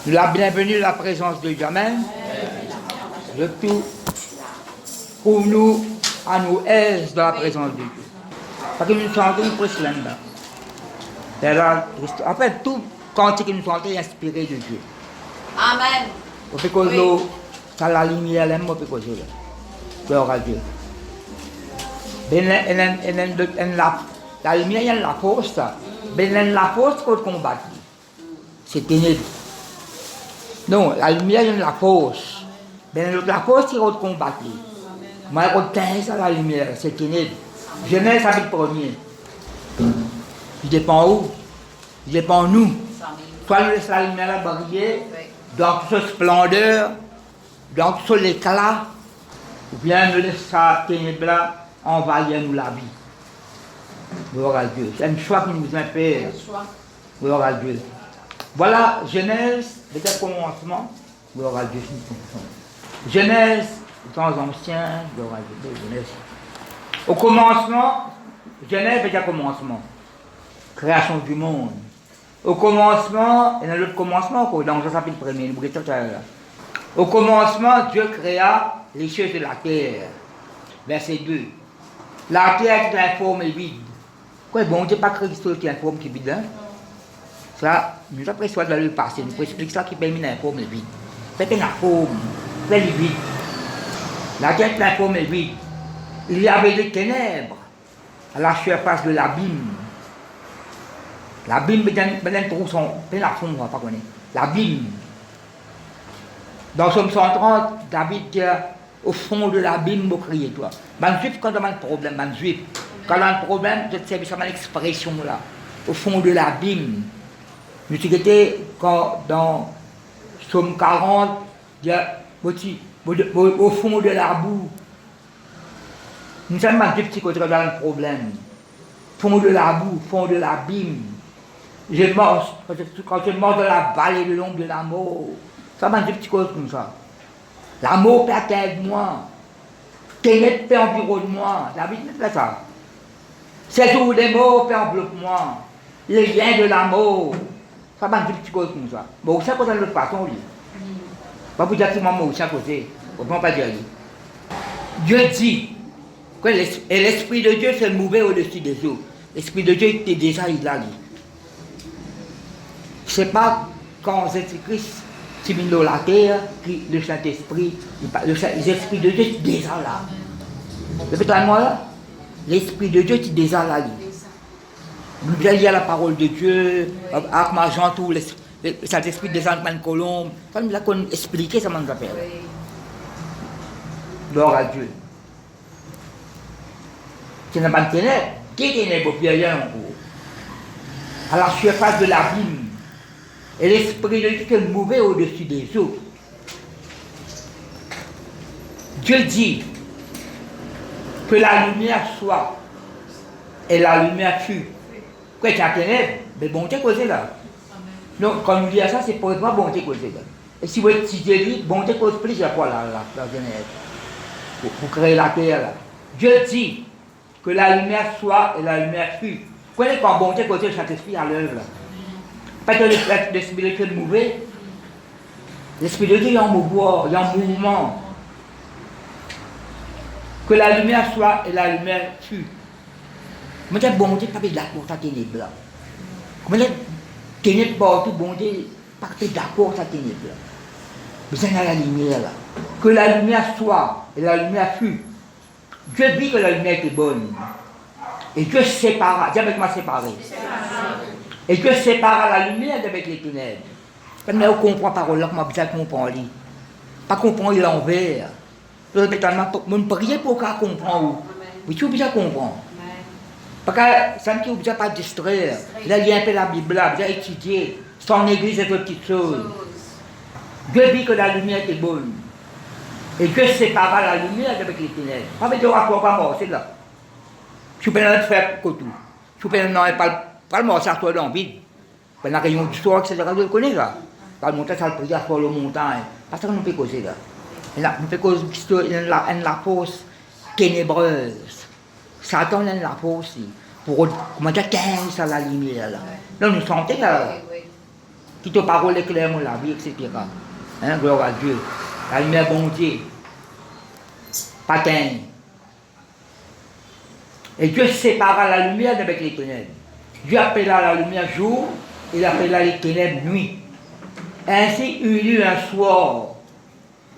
La bienvenue à la présence de Dieu. Amen. Le tout pour nous, à nous aise dans la présence de Dieu. Parce que nous chantons une presse là-dedans. En fait, tout cantique que nous chantons est inspiré de Dieu. Amen. On peut causer ça la lumière, on peut causer là. Gloire à Dieu. La lumière, il y a la force. Mais la force qu'on combat, c'est ténèbres. Non, la lumière, il y a la force. Mais la force, c'est qu'on combat. Moi, on tient ça la lumière, c'est ténèbres. Genèse, chapitre 1er. Il dépend où? Il dépend nous. Soit nous laissons la lumière là briller, dans toute sa splendeur, dans tout son éclat, ou bien nous laissons sa ténèbre là envahir nous la vie. Gloire à Dieu. C'est un choix qui nous impère. Gloire à Dieu. Voilà Genèse, le commencement. Gloire à Dieu. Genèse, les temps anciens. Gloire à Dieu. Genèse. Au commencement, Genèse est un commencement. Création du monde. Au commencement, il y a un autre commencement, dans le chapitre 1er. Au commencement, Dieu créa les choses de la terre. Verset 2. La terre était informe et vide. Quoi, bon Dieu pas créé Christ qui est informe qui est vide, hein? Ça, nous avons pris dans le passé, nous expliquons ça qui permet l'informe et vide. C'est une forme, c'est le vide. La terre est informe et vide. Il y avait des ténèbres à la surface de l'abîme. L'abîme, ben trou son, ben la fond, on va pas connaître. L'abîme. Dans Somme 130, David dit au fond de l'abîme, vous criez toi. Man juif, quand on a un problème, man juif, quand on a un problème, je sais ça l'expression là. Au fond de l'abîme. Nous sommes dans Somme 40, il y a au fond de la boue. Nous sommes man juif qui ont un problème. Fond de la boue, fond de l'abîme. Quand je mors dans la vallée de l'ombre de la mort, ça m'a dit petit cause comme ça. La mort peut atteindre moi. Ténèbres peut environner moi. La vie ne fait ça. Ces jours des morts peut envelopper moi. Les liens de la mort. Ça m'a dit petit cause comme ça. Bon, ça cause de l'autre façon, lui. Pas pour dire que moi, aussi à côté. On ne peut pas dire lui. Dieu dit, et l'Esprit de Dieu se mouvait au-dessus des eaux. L'Esprit de Dieu était déjà là. Ce n'est pas quand Jésus-Christ qui vient dans la terre, le Saint-Esprit, l'Esprit de Dieu est déjà là. Répétez-moi là, l'Esprit de Dieu est déjà là. Nous allons lire la parole de Dieu, avec ma Jean, tout, le Saint-Esprit déjà dans une colombe. Ça nous a expliqué, ça m'a fait. Gloire à Dieu. C'est une bonne ténèbre. Qui est ténèbre pour rien en gros? À la surface de l'abîme. Et l'Esprit de Dieu se mouvait au-dessus des eaux. Dieu dit que la lumière soit, et la lumière fut. Quoi, tu as ténèbres? Mais bon, tu es causé là. Donc, quand nous disons ça, c'est pour moi, bon, tu es causé là. Et si vous êtes cité, bon, tu es causé plusieurs fois là, dans Genèse, pour créer la terre là. Dieu dit que la lumière soit, et la lumière fut. Quoi, quand bon, tu es causé le Saint-Esprit à l'œuvre là. Pas que l'Esprit de Dieu est mauvais. L'Esprit de Dieu est en mouvement, il y a un mouvement. Que la lumière soit et la lumière fut. Moi, je dis, bon Dieu, pas d'accord, ça ténèbre là. Comment les ténèbres partout, bon Dieu, pas d'accord, ça ténèbre là. Mais ça y a la lumière là. Que la lumière soit et la lumière fut. Dieu dit que la lumière était bonne. Et Dieu sépara, dis avec moi séparé. Et Dieu sépara la lumière avec les ténèbres. Quand on comprend la parole là, comment bien comprendre. Pas comprendre l'envers. On ne peut rien pour qu'on comprenne. Mais tu bien comprendre. Parce que ça ne peut pas distraire. Là, il y a un peu la Bible là, bien étudier. Son église est une petite chose. Dieu dit que la lumière est bonne. Et Dieu sépara la lumière avec les ténèbres. Pas de rapport, pas mort, c'est là. Tu peux pas faire comme tout. Tu peux pas le mort, ça soit dans le vide. La réunion du soir, etc., je le connais là. Par le montagne, ça le prière sur la montagne. Parce que nous peut causer là. Nous peut causer la force ténébreuse. Satan a la force pour comment dire, 15 à la lumière là. Là, nous sentons là. Qui te parole éclaire mon la vie, etc. Hein, gloire à Dieu. La lumière bon Dieu. Patin. Et Dieu sépara la lumière avec les ténèbres. Dieu appela la lumière jour, il appela les ténèbres nuit. Ainsi, il y eut un soir,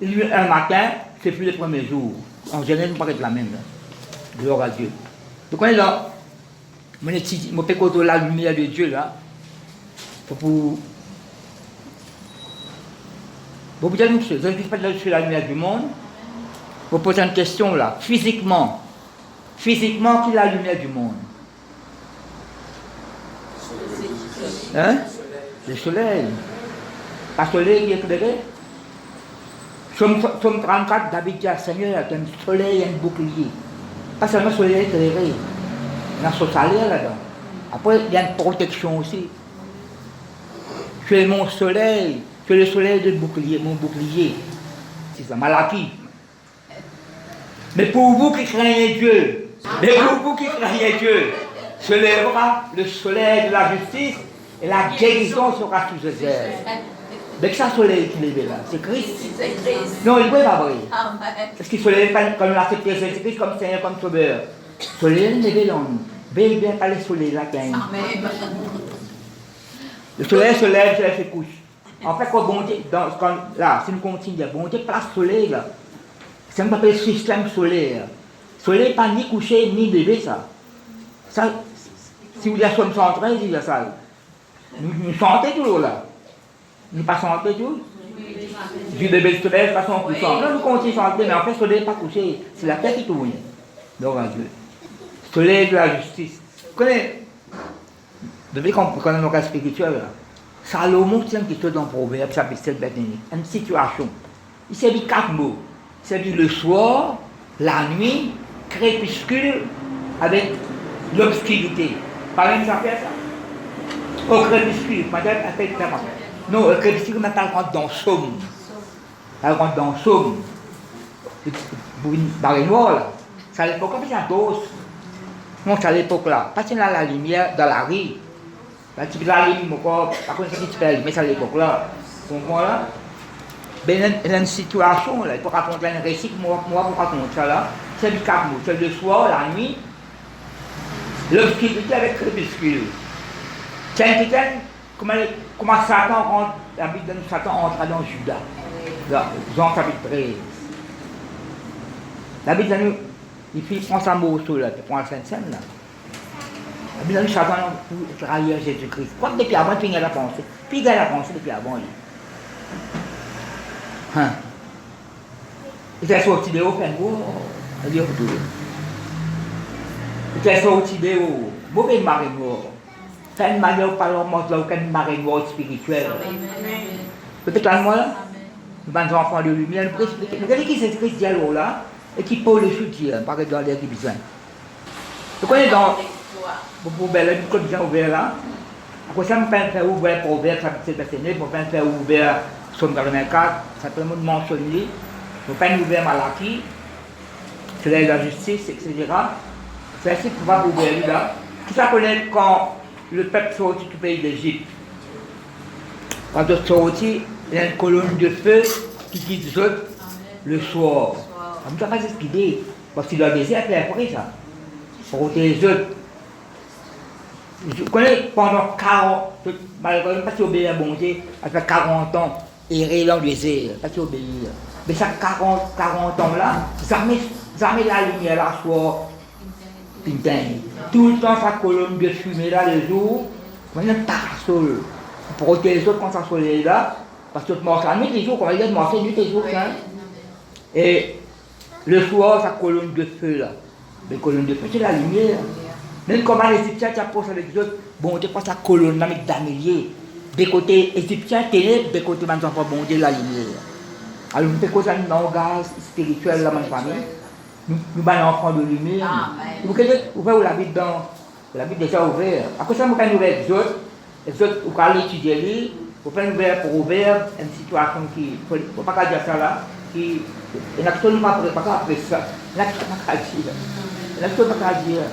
il y eut un matin, c'est plus le premier jour. En général, nous paraît la même. Là. Gloire à Dieu. Donc, on est là. Je peux côté la lumière de Dieu là. Pour vous dire une chose, je ne suis pas sur la lumière du monde. Vous posez une question là. Physiquement, qui est la lumière du monde? Hein? Le soleil. Pas le soleil qui est éclairé. Somme 34, David dit à Seigneur, il y a un soleil et un bouclier. Pas seulement le soleil éclairé. Il y a son salaire là-dedans. Après, il y a une protection aussi. Tu es mon soleil, tu es le soleil de bouclier, mon bouclier. C'est ça, Malachie. Mais pour vous qui craignez Dieu, se lèvera le soleil de la justice et la guérison sera sous ses ailes. Mais que ça soleil qui lève là, c'est Christ. Non, il ne peut pas briller. Parce qu'il se lève comme il a accepté Jésus-Christ comme Seigneur, comme Sauveur. Le soleil est levé dans nous. Bien pas le soleil là qui a. Le soleil se lève, le soleil se couche. En fait, quand bon Dieu, là, si nous continuons, bon Dieu place le soleil là. C'est un peu le système solaire. Le soleil n'est pas ni couché ni levé ça. Ça, si vous dites Somme 113, il y a ça. Nous sentons toujours là. Nous pas sentons toujours. Du bébé le soleil, de façon couchante. Là, nous continuons à chanter, mais en fait, le soleil n'est pas couché. C'est la terre qui tourne. Donc, Dieu. Le soleil de la justice. Vous connaissez, depuis qu'on connaît nos cas spirituels, Salomon tient qui est dans le Proverbe, chapitre 7, verset 1. Une situation. Il s'est dit 4 mots. Il s'est dit le soir, la nuit, crépuscule, avec l'obscurité. Par exemple, ça fait ça. Au crépuscule, madame, elle fait ça. Non, au crépuscule, maintenant, elle rentre dans le Somme. Elle rentre dans le Somme. Pour une barre noire, là. C'est à l'époque, on fait ça dose. Non, c'est à l'époque là. Parce qu'il y a la lumière dans la rue. Là, tu peux la lumière, par contre, c'est tu mais c'est à l'époque là. Donc voilà. Ben, il y a une situation là. Il faut raconter un récit, moi, pour raconter ça là. C'est du 4 mots. C'est le soir, la nuit. L'obscurité avec crépuscule. C'est un petit comment Satan rentre, la Bible de Satan entre dans Judas. Là, Jean chapitre 13. La Bible de nous. Il prend sa morceau là, il prend la Sainte-Seine là. La Bible de nous, Satan pour trahir Jésus-Christ. Quoi que depuis avant, il a la pensée. Puis il a la pensée depuis avant. Hein? Il est sorti de haut, il est retourné. Il est sorti de haut, mauvais marée noire. C'est une manière par exemple, là, aucune marée noire spirituelle. Peut-être là, moi, là, nous sommes enfants de lumière, nous regardez qui c'est Christ dialogue là, et qui pose le soutien, par exemple, dans les besoin. Vous connaissez dans vous belle une code bien ouvert là. Après ça, on peut faire ouvert pour ouvert, ça peut être passionné, on peut faire ouvert Somme 84, ça peut être mentionné. On peut faire ouvert Malachie, c'est la justice, etc. C'est ainsi qu'on va ouvrir là. Tout ça connaît quand le peuple sortit du pays d'Égypte. Quand il sortit, il y a une colonne de feu qui quitte le soir. On ne peut pas expliquer, parce qu'il a des après ça. Pour les autres. Je connais pendant 40, malheureusement, pas si obéir à bon Dieu, après 40 ans, errer dans le désert, pas si obéir. Mais ça 40 ans là, jamais la lumière là soit pintaine. Tout le temps, sa colonne de fumée là, le jour, maintenant, parasol. Pour protéger les autres quand ça soleil là, parce que tu manges la nuit, les jours, quand il y a de manger nuit, les jours, hein. Et le soir, sa colonne de feu là. Les colonnes de feu, c'est la lumière. Même comment les Égyptiens qui approchent avec les autres, bon, tu prends sa colonne avec d'amelier. Des côtés égyptiens, ténèbres, des côtés maintenant, bon, de la lumière. Alors, nous faisons un langage spirituel dans ma famille. Nous sommes enfants de lumière. Vous voyez la Bible dans la Bible déjà ouverte. Après ça, nous pouvons ouvrir les autres, vous pouvez étudier, vous pouvez ouvrir pour ouvrir une situation qui, il ne faut pas dire ça là, qui, il n'y a absolument pas après ça. Il n'y a absolument pas dire. Il n'y a absolument pas dire.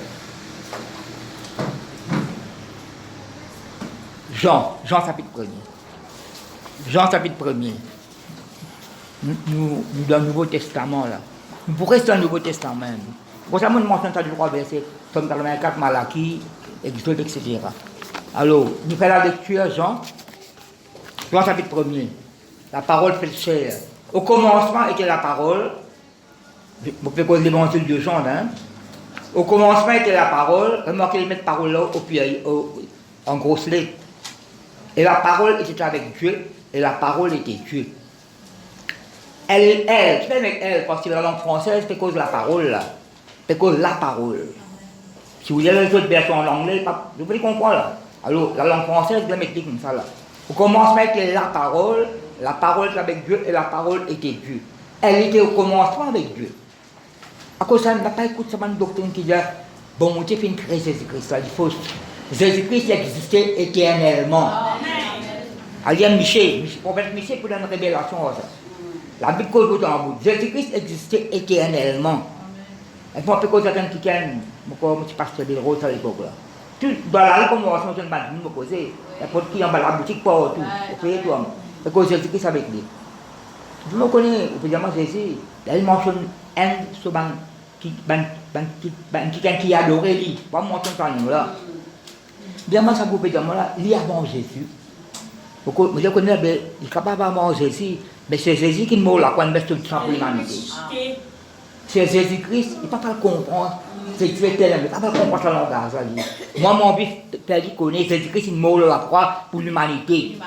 Jean chapitre 1er. Jean chapitre 1er. Nous dans le Nouveau Testament là. Nous pourrions rester dans le Nouveau Testament. Pour ça, nous mentionnons ça du 3 versets, Somme 84, Malachie, Exode, etc. Alors, nous faisons la lecture, Jean chapitre 1er. La parole fait chair. Au commencement était la parole. Vous pouvez causer l'évangile de Jean, hein? Au commencement était la parole. Remarquez, ils mettent parole là en grosse lettre. Et la parole était avec Dieu, et la parole était Dieu. Elle, tu fais avec elle, parce que dans la langue française, c'est cause de la parole là. C'est cause de la parole. Si vous avez les autres versions en anglais, vous pouvez comprendre là. Alors, la langue française, vous la mettez comme ça là. Au commencement était la parole était avec Dieu, et la parole était Dieu. Elle était au commencement avec Dieu. À cause de ça, on n'a pas écouté cette doctrine qui dit, bon, Dieu fait une créer Jésus-Christ. Il faut Jésus-Christ existait éternellement. Amen. Michel, prophète Michel pour une révélation. La Bible cause autant en bout. Jésus-Christ existait éternellement. Et puis on peut causer quelqu'un qui aime, comme je pasteur de Rose à l'époque là. Tout dans la conversation, je me poser. Il y a pas de qui en bas la boutique pour tout. Vous voyez tout. Et que Jésus-Christ avec lui. Vous me connaissez, vous pouvez dire Jésus. Il mentionne un souvent qui adorait lui. Pas mentionner ça là. Bien moi ça vous peut dire là, il y a avant Jésus. Vous connaissez, il est capable d'avoir Jésus, mais c'est Jésus qui nous l'a quand même tout ça pour l'humanité. C'est Jésus-Christ, il ne peut pas le comprendre. C'est Dieu tel, il ne peut pas comprendre le langage. Moi, mon but, c'est connaître Jésus-Christ, il nous la croix pour l'humanité.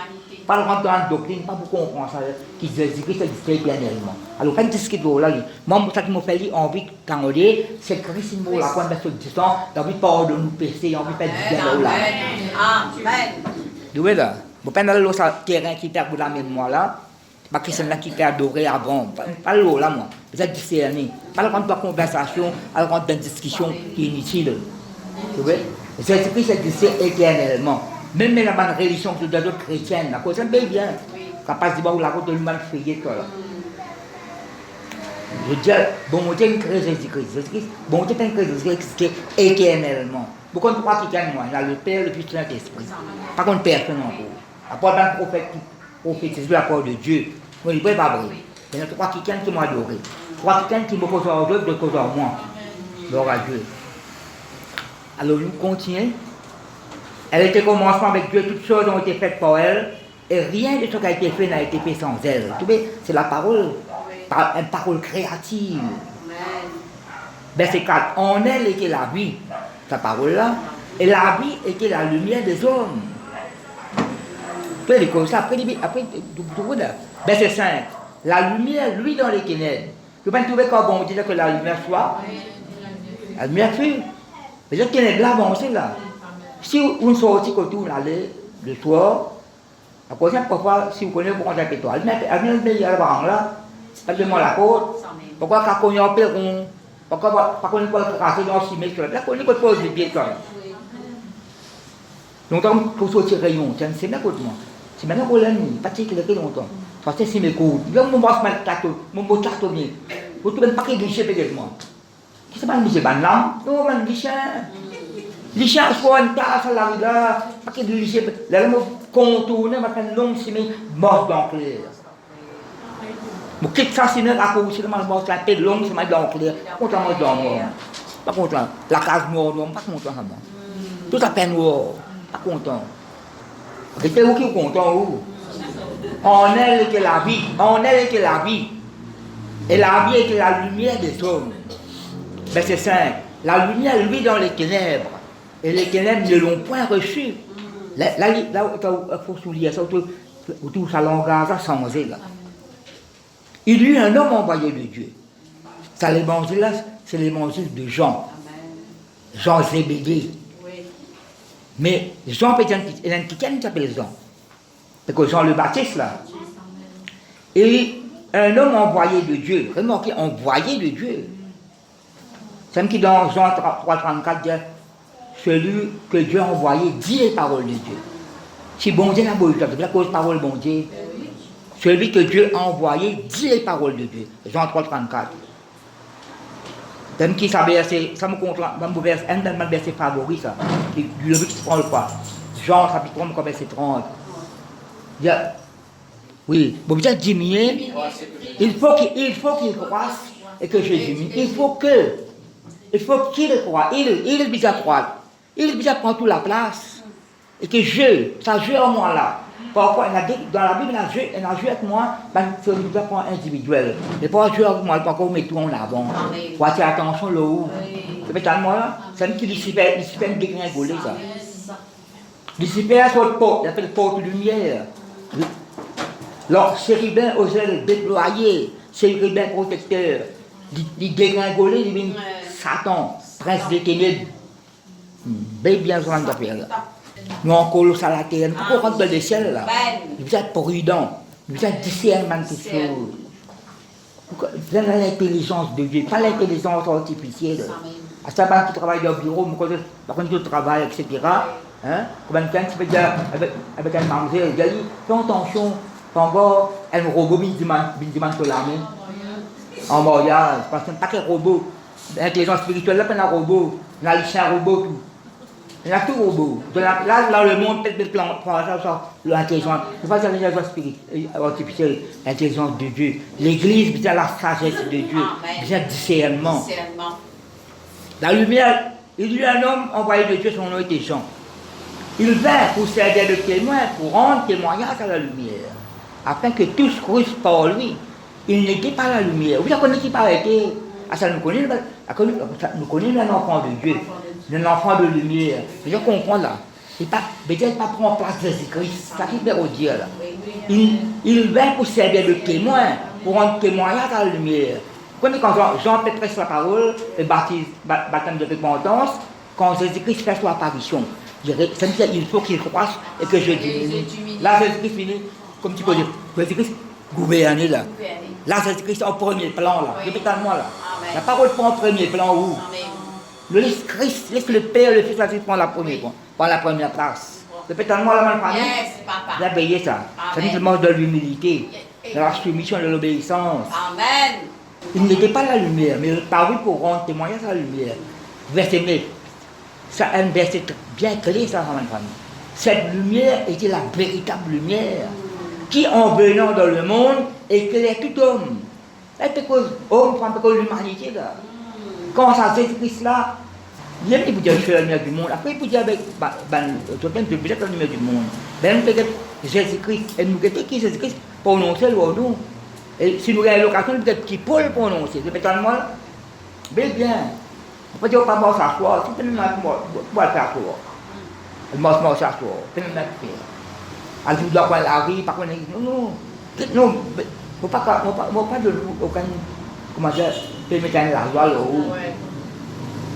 Pas le rentrer dans la doctrine, pas pour comprendre ça, que Jésus-Christ existait éternellement. Alors, quand il discute là, moi, ça qui m'a fait envie quand on dit, c'est Christ, il nous la croix, mais tout le temps, il a envie de pardonner nos péchés, il a envie de faire du bien là. Amen. Vous voyez là? Vous pouvez aller sur le terrain qui perd la mémoire là, parce que c'est là qui t'a adoré avant. Pas l'eau là, moi. Vous êtes discerné. Pas le rentrer dans la conversation, à rentrer dans une discussion qui est inutile. Vous voyez? Jésus-Christ existait éternellement. Même la bonne religion que les autres chrétiennes, la cause est bien. Capable de dire la route de l'humanité, toi là. Je dis, bon Dieu, crée Jésus-Christ. Jésus-Christ, bon Dieu, crée Jésus-Christ éternellement. Beaucoup de croient qu'il y a moi, il y a le Père, le Fils et l'Esprit. Par contre, personne encore. À part d'un prophète qui prophétise la parole de Dieu, il ne peut pas vrai. Il y a trois qui m'ont adoré. Trois qui me posent en Dieu, d'autres causes en moi. Gloire à Dieu. Alors nous continuons. Elle était au commencement avec Dieu, toutes choses ont été faites par elle, et rien de ce qui a été fait n'a été fait sans elle. C'est la parole, une parole créative. Verset 4. En elle était la vie, sa parole-là, et la vie était la lumière des hommes. Après, verset 5. La lumière, lui, dans les ténèbres. Vous pouvez trouver quand on dit que la lumière soit. La lumière fut. Mais les ténèbres là, bon, c'est là. Si on sortit quand on allait le soir, à cause de parfois, si vous connaissez pourquoi j'ai fait toi, elle vient de là, elle demande la côte, pourquoi quand on y a un perron, pourquoi on ne peut pas casser dans le cimetière, là, on ne peut pas poser les pieds comme. Longtemps, pour sortir rayon, c'est bien côté moi. C'est maintenant qu'on l'a mis, pas de qu'il longtemps. Parce que c'est mes côtes. Là, mon boss m'a dit, mon beau carton bien. Vous trouvez un paquet de guichets peut-être moi. Qu'est-ce que c'est pas un guichet, ban là? Non, un guichet. Les chiens sont en tasse là, parce que les chiens, là, je contourne, je fais une longue semaine, mort dans clair. Je quitte ça, sinon, à cause de la mort, la paix longue semaine dans clair, content de mort. Pas content. La case noire, non, pas content. Tout à peine noir, pas content. C'était où qui est content, où? En elle était la vie, en elle était la vie. Et la vie était la lumière des hommes. Verset 5. La lumière, lui, dans les ténèbres. Et les ténèbres ne l'ont point reçu. Là, il faut souligner ça, tout ça langage a changé là. Il y eut un homme envoyé de Dieu. Ça, l'évangile là, c'est l'évangile de Jean. Jean Zébédée. Mais Jean, il y a un petit qui s'appelle Jean. C'est que Jean le Baptiste là. Et un homme envoyé de Dieu. Remarquez, envoyé de Dieu. C'est qui dans Jean 3,34 dit. Celui que Dieu a envoyé dit les paroles de Dieu. Si bon Dieu n'a pas eu la cause parole bon Dieu. Celui que Dieu a envoyé dit les paroles de Dieu. Jean 3, 34. Même qui savait, ça me contre, un de mes versets favoris, ça. Le but qui prend le pas. Jean chapitre 3, verset 30. Oui, bon, bien diminuer. Il faut qu'il croisse et que je diminue. Il faut qu'il croisse. Il bisa croître. Il bisa prendre toute la place. Et que ça joue en moi là. Parfois, dans la Bible, il a joué avec moi, c'est un développement individuel. Et pas jouer avec moi, pas qu'on met tout en avant. Pour attirer attention là où. C'est peut-être moi là, c'est un qui discipline dégringolé ça. Discipline sur le porte, il appelle porte de lumière. Alors, chérubin aux ailes déployées, chérubin protecteur, il dégringolé, il devient Satan, prince des ténèbres. Bien besoin de faire là. Nous encore sur la terre, pourquoi on rentre dans les ciels là? Vous êtes prudent, vous êtes discernement de toutes choses. Vous avez l'intelligence de Dieu, pas l'intelligence artificielle. À ce moment qui travaille au bureau, par contre, tu travailles, etc. Hein? Comme un tu peux dire avec un manger, il dit, fais attention, encore, un robot, il demande sur l'armée. En mariage, parce que pas qu'un robot. L'intelligence spirituelle, là, pas un robot, il y a un robot, tout. Il y a tout robot. Là, le monde peut-être l'intelligence. C'est pas l'intelligence artificielle, l'intelligence de Dieu. L'Église, c'est la sagesse de Dieu, c'est le discernement. La lumière, il y a un homme envoyé de Dieu, son nom était Jean. Il vint pour servir de témoin, pour rendre témoignage à la lumière, afin que tous croissent par lui. Il n'était pas la lumière. Vous savez qui pas été. Ça nous connaît l'enfant de Dieu. L'enfant de lumière. Je comprends là. Peut-être pas prendre place de Jésus-Christ. Ça qui veut dire là. Il vint pour servir de témoin, pour rendre témoignage à la lumière. Quand Jean prêche la parole, le baptême de repentance, quand Jésus-Christ fait son apparition, ça veut dire qu'il faut qu'il croisse et que je diminue. Là, Jésus-Christ finit, comme tu peux dire, Jésus-Christ gouverner là. Là, Jésus-Christ en premier plan là. Répétez-moi là. La parole prend en premier plan où? Le Christ, laisse le Père, le Fils, la Fille prend la première place. Répétez-moi la même famille. Vous avez payé ça. Ça dit seulement de l'humilité, de la soumission, de l'obéissance. Amen. Il n'était pas la lumière, mais il est paru pour rendre témoignage à la lumière. Verset 9. C'est un verset bien clé, ça, ma famille. Cette lumière était la véritable lumière qui, en venant dans le monde, éclaire tout homme. C'est parce que l'homme, c'est parce que l'humanité, là. Quand ça Jésus-Christ là, il peut dire que je suis la lumière du monde. Après, il peut dire avec je suis la lumière du monde. Ben, peut-être Jésus-Christ, et nous, qui Jésus-Christ, prononcer le nom. Et si nous avons l'occasion, peut-être qui peut le prononcer. C'est peut-être moi, bien. On peut dire qu'on ne peut pas s'asseoir, si tu ne peux pas s'asseoir. On ne peut pas s'asseoir, tu ne peux pas faire. Alors, tu dois prendre la rue, par contre, non, il ne faut pas de aucun, comment dire, permettre la joie là-haut.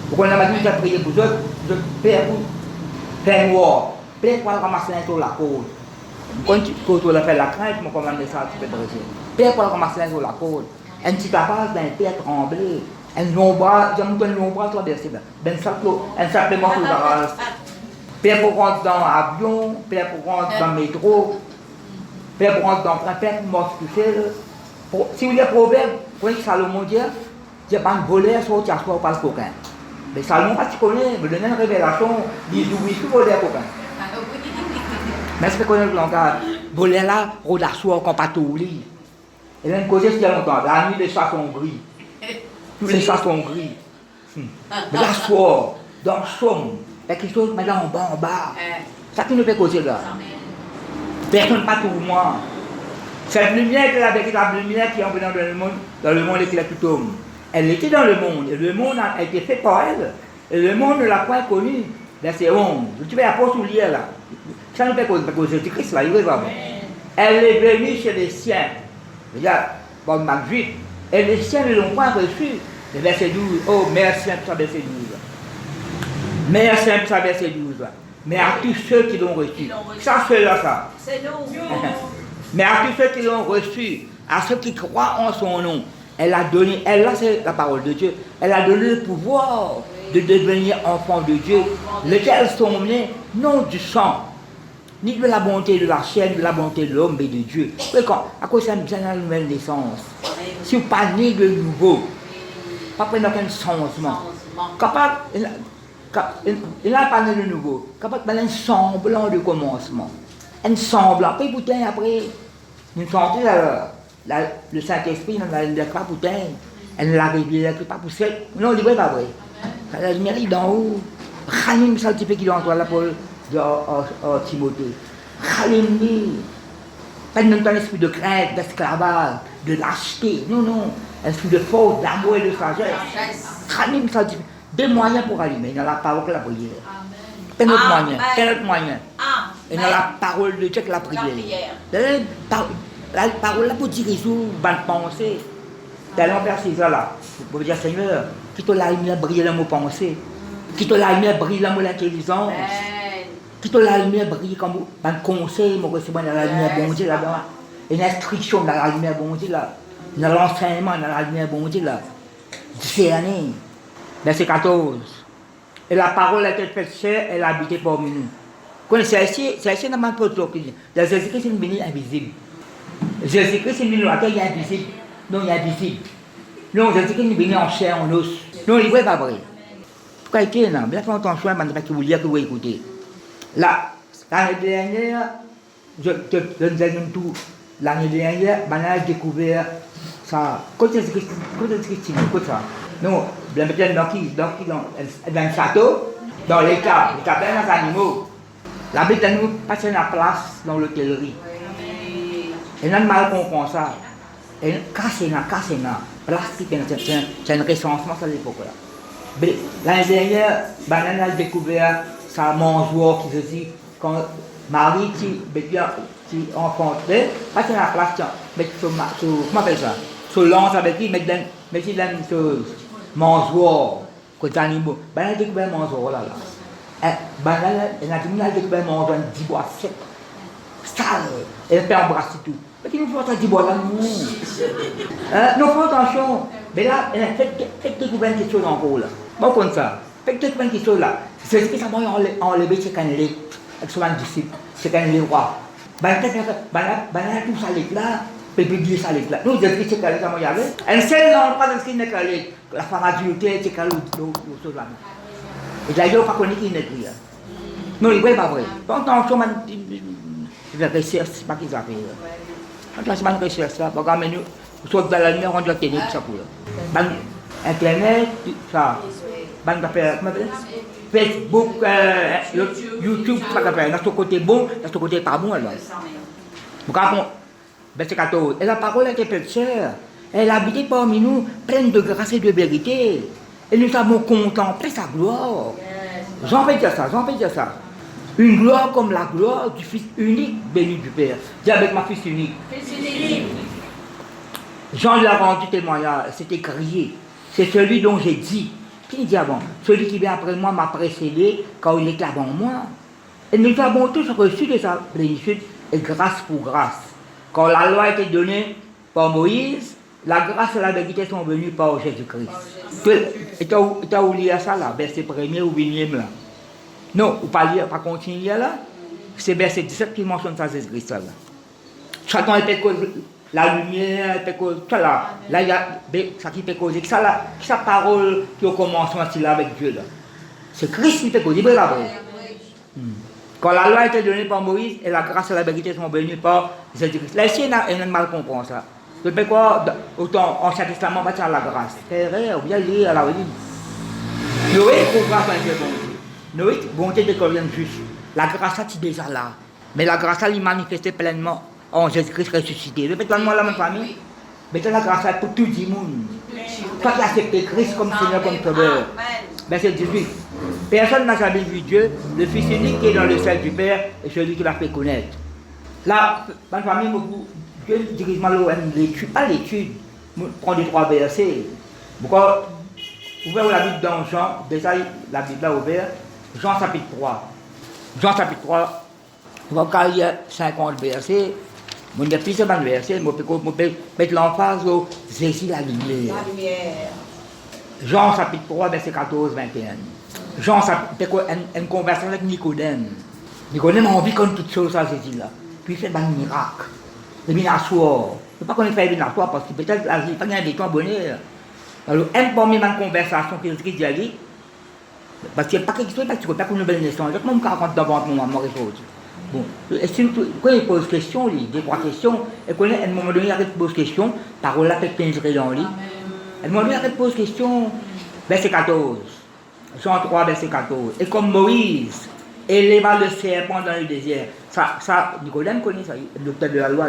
Pourquoi on a dit que prier pour eux, de faire noir, Père pour ramasser un tour la côte. Quand tu as fait la crainte, mon commandant ça, tu peux dresser. Père pour ramasser un tour la côte. Un petit capable d'un père tremblé. Un long bras, j'ai monté un long bras traversé. Un simplement sur le barrage. Père pour rentrer dans l'avion, Père pour rentrer dans le métro, Père pour rentrer dans le train, Père pour m'occuper. Si vous avez un proverbe, vous voyez que Salomon dit, il n'y a pas de voleur, soit tu assois par le coquin. Mais Salomon, quand tu connais, me donne une révélation, il dit oui, tout voleur coquin. Mais c'est qu'on a le langage, voleur là, on assoit quand pas tout lit. Et même cause il y a longtemps, la nuit les chats sont gris. Tous les chats sont gris. Mais l'assoir, dans le somme, il y a quelque chose maintenant en bas. Ça qui nous fait causer là. Personne pas pour moi. Cette lumière est la véritable lumière qui est en venant dans le monde éclaire tout homme. Elle était dans le monde, et le monde a été fait par elle, et le monde ne l'a pas connue. Verset 11. Tu vas apôtre lire là. Ça nous fait causer, parce que Jésus-Christ là, il est vraiment. Elle est venue chez les siens. Regarde, bon, Marc 8. Et les siens ne l'ont pas reçu. Le verset 12. Oh, Mère Sainte, ça verset 12. Mère Sainte, ça verset 12. Mais à tous ceux qui l'ont reçu. Ça, c'est là, ça. C'est nous. Mais à tous ceux qui l'ont reçu, à ceux qui croient en son nom, elle a donné, elle là c'est la parole de Dieu, elle a donné le pouvoir de devenir enfant de Dieu, lesquels sont nés non du sang, ni de la bonté de la chair, de la bonté de l'homme, mais de Dieu. À cause ça, c'est une nouvelle naissance. Si vous pas né de nouveau, pas prendre aucun changement, capable, il n'a pas né de nouveau, capable de faire un semblant de commencement. Un semblant, puis après, Nous sentons le Saint-Esprit dans la lumière pas pour terre. Elle la rivière qui pas pour sec. Non, il n'est pas vrai. La lumière est d'en haut. Ralim, ça, le petit peu qui doit entendre la parole de Timothée. Ralim, pas de même temps l'esprit de crainte, d'esclavage, de lâcheté. Non, non. L'esprit de force, d'amour et de sagesse. Ralim, ça, des moyens pour allumer. Dans la parole que la prière. C'est notre moyen. C'est notre moyen. Et dans la parole de Dieu que la prière. La parole là pour dire sur bonne pensée. Tellement perçu ça là. Pour dire Seigneur, qui te la lumière brille dans mon pensée. Qui te la lumière brille dans mon intelligence. Qui te la lumière brille comme un conseil, mon recevoir dans la lumière bon Dieu là-dedans. Une instruction dans la lumière bon Dieu là. Dans l'enseignement dans la lumière bon Dieu là. Discerner. Verset 14. Et la parole était faite chair, elle habitait parmi nous. C'est dans ma porte. Jésus-Christ est venu invisible. Jésus-Christ est venu dans la terre, il est invisible. Non, il est invisible. Non, Jésus-Christ est venu en chair, en os. Non, il n'est pas vrai. Pourquoi il est là? Bien fait attention, je ne sais pas qui vous lire, que vous écoutez. Là, l'année dernière, je vous donne tout. L'année dernière, j'ai découvert ça. Quand Jésus-Christ, écoute ça. Non, je vais mettre dans le château, dans l'état bien dans les animaux. La bête nous passe la place dans l'hôtellerie. Et nous mal comprend ça. Et cassé, plastique, c'est un recensement à l'époque là. L'année dernière, Banane a découvert sa mangeoire qui se dit quand Marie qui enfantait, passe la place, mais comment on appelle ça? Sur l'anse avec lui, mais la même chose. Mangeoire, côté animaux. Banane a découvert mangeoire là. Banane a découvert mangeoire, 10 bois sec, sale, elle peut embrasser tout. Mais il nous faut ça 10 bois là, non. Nous faisons attention. Mais là, faites découvrir quelque chose encore là. Bon, comme ça, faites découvrir quelque chose là. C'est ce que ça m'a enlevé, c'est qu'un lait, avec son disciple, c'est qu'un lait roi. Banane tout ça là. Publier ça là. Nous, j'ai dit que c'est calé, ça m'a y aller. Un seul nom, pas de ce qui n'est calé. La femme adultère, c'est calé, tout ça. Et là, il n'y a pas connu qui n'est plus. Non, il n'est pas vrai. Donc, je vais rechercher, c'est pas qu'ils ont fait. Quand je recherche ça, regarde, nous sommes dans la lumière, on doit tenir ça pour eux. Internet, ça. Facebook, YouTube, ça va faire. Dans ce côté bon, dans ce côté pas bon, alors. Verset 14. Et la parole était faite chair. Elle habitait parmi nous, pleine de grâce et de vérité. Et nous avons contemplé sa gloire. J'en vais dire ça. Une gloire comme la gloire du Fils unique béni du Père. Dis avec ma Fils unique. Jean lui a rendu témoignage, c'était crié. C'est celui dont j'ai dit. Qui dit avant? Celui qui vient après moi m'a précédé quand il est avant moi. Et nous avons tous reçu de sa plénitude et grâce pour grâce. Quand la loi a été donnée par Moïse, la grâce et la vérité sont venues par Jésus-Christ. Et tu as oublié ça là, verset 1er ou 20e là. Non, ou pas lire, pas continuer là. C'est verset 17 qui mentionne ça, Jésus-Christ là. Chacun était cause la lumière, était cause ça là. Là il y a ça qui peut causer ça là, sa parole qui au commencement c'est là avec Dieu là. C'est Christ qui peut causer la vraie. Quand la loi a été donnée par Moïse et la grâce et la vérité sont venues par Jésus-Christ. Là ici, on a mal compris ça. Je sais quoi, autant Ancien Testament, pas la grâce. C'est vrai, on vient lire à la religion. Noé, pour grâce à Dieu, bon Dieu. Noé, bonté de Corinthiens juste. La grâce est déjà là. Mais la grâce est manifestée pleinement en Jésus-Christ ressuscité. Répète-moi la même famille. Mais la grâce est pour tout le monde. Toi qui acceptes Christ comme Seigneur, comme Sauveur. Verset 18. Personne n'a jamais vu Dieu, le Fils unique qui est dans le ciel du Père et celui qui l'a fait connaître. Là, ma famille, Dieu dirige mal l'étude, pas l'étude, prend les 3 versets. Pourquoi ouvrez la Bible dans Jean, déjà la Bible là ouverte, Jean chapitre 3. Jean chapitre 3, il y a 50 versets, il y a plusieurs versets, je peux mettre l'emphase au Jésus la lumière. Jean chapitre 3, verset 14, 21. Jean, ça une conversation avec Nicodème. Nicodème a envie comme toute chose à Jésus là. Puis il fait un miracle. Le binassoir. Je ne sais pas qu'on fait le binassoir parce que peut-être il n'y a pas de béton bonheur. Alors, parmi ma conversation que Jésus dit, parce qu'il n'y a pas quelque chose, parce que tu ne peux pas une nouvelle naissance. Je ne sais pas 40 devant mon amour et chose. Bon, quand il pose question, il deux, trois questions, et quand à un moment donné, il pose question, parole là peut pénétrer dans lui. À un moment donné, il pose question, verset 14. Jean 3, verset 14. Et comme Moïse éleva le serpent dans le désert, ça Nicodème connaît ça, le docteur de la loi.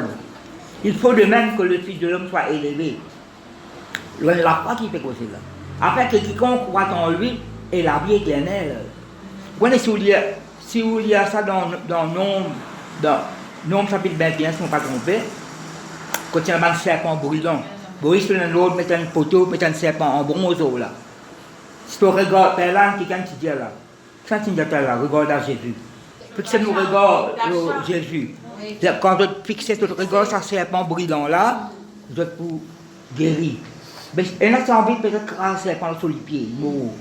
Il faut de même que le Fils de l'homme soit élevé. Loin de la croix qui fait causer là. Afin que quiconque croit en lui ait la vie éternelle. Vous connaissez si vous lisez ça dans Nombre chapitre 21, si on ne pas trompé, quand il y a un serpent brûlant, Moïse sur l'autre met un poteau, met un serpent en bronze là. Si tu regardes là, quelqu'un qui dit là, quand tu dis là, regarde à Jésus. Fixez nous regarde Jésus. Quand tu fixes ton regard sur ce serpent brûlant là, vous êtes pour guérir. Mais il y a envie peut-être craser le serpent sur les pieds, il mourut.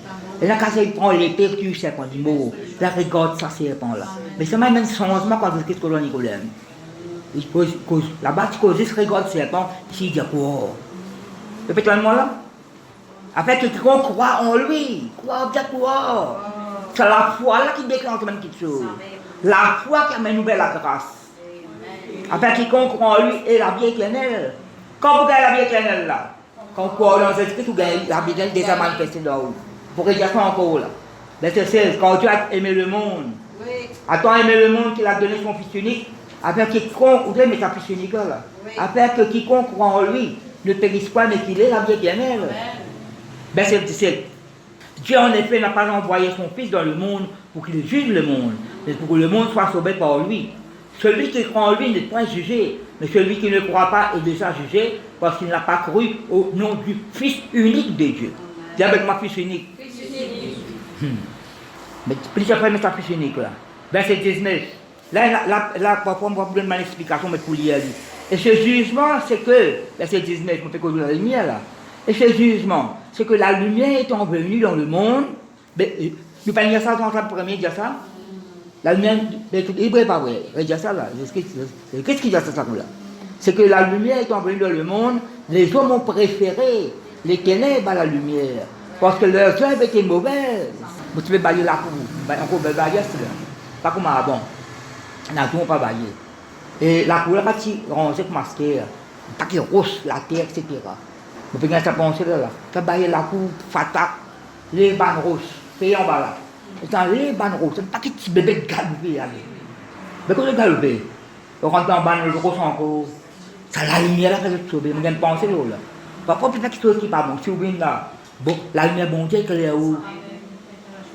Il y a qui prend l'épée du serpent, il mourut. Là, regarde ce serpent là. Mais c'est même un changement quand vous dites que l'on Nicodème. Là-bas, tu causes, regarde le serpent, il dit quoi? Répète-moi là. Afin que quiconque croit en lui, croit bien quoi? C'est la foi là qui déclenche même quelque chose. La foi qui amène une nouvelle grâce. Afin que quiconque croit en lui ait la vie éternelle. Quand vous avez la vie éternelle là, quand vous croyez dans Jésus-Christ, vous gagnez la vie éternelle déjà manifestée dans vous. Pour regarder ça encore là. Verset 16, quand Dieu a aimé le monde, a tant aimé le monde qu'il a donné son Fils unique, afin que quiconque, vous devez mettre sa Fils unique là, afin que quiconque croit en lui ne périsse pas, mais qu'il ait la vie éternelle. Verset 17. Dieu en effet n'a pas envoyé son Fils dans le monde pour qu'il juge le monde, mais pour que le monde soit sauvé par lui. Celui qui croit en lui n'est point jugé, mais celui qui ne croit pas est déjà jugé parce qu'il n'a pas cru au nom du Fils unique de Dieu. Dis avec moi Fils unique. Mais plus après, mais ça Fils unique là. Verset 19. Là, parfois, on va vous donner une explication, mais pour lire. Et ce jugement, c'est que, verset 19, on fait cause de la lumière là. Et ce jugement, c'est que la lumière étant venue dans le monde, nous ne pas dire ça dans le premier, dire ça. La lumière, il n'est pas vrai, il dit ça là. Qu'est-ce qu'il dit ça là? C'est que la lumière étant venue dans le monde, les hommes ont préféré les ténèbres à la lumière, parce que leurs œuvres étaient mauvaises. Vous pouvez bailler la cour, encore bailler ça là. Pas comme avant. N'a pas baillé. Et la cour là, pas si rangée comme masquée, pas qui rousse la terre, etc. Vous pouvez ça penser là. Ça bailler la cour, fatak, les bandes rousses, pays en bas là. Et dans les bandes rousses, c'est pas qui petit bébé galopé là. Mais quand il galopé, on rentre dans le bandes rousses encore. Ça la lumière là, fait le sauver. Vous avez pensé là. Parfois, peut-être quelque chose qui n'est pas bon. Si vous venez là, bon, la lumière bon Dieu, qu'elle est où?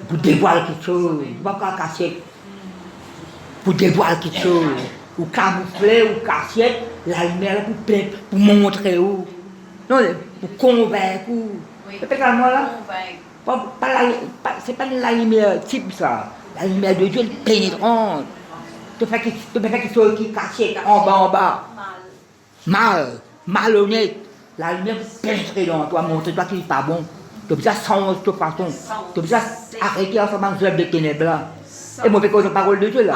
Pour dévoiler quelque chose, vous ne pouvez pas casser. Pour dévoiler quelque chose, ou camoufler, ou casser, la lumière là pour montrer où. Non, pour convaincre. C'est pas moi là. C'est pas la lumière type ça. La lumière de Dieu est pénétrante. Tu fais quelque chose qui cache en bas. Malhonnête. La lumière pénétrer dans toi, montre-toi qu'il n'est pas bon. Tu peux changer de façon. Tu peux arrêter ensemble avec l'œuvre de ténèbres là. Et moi, je fais cause de parole de Dieu là.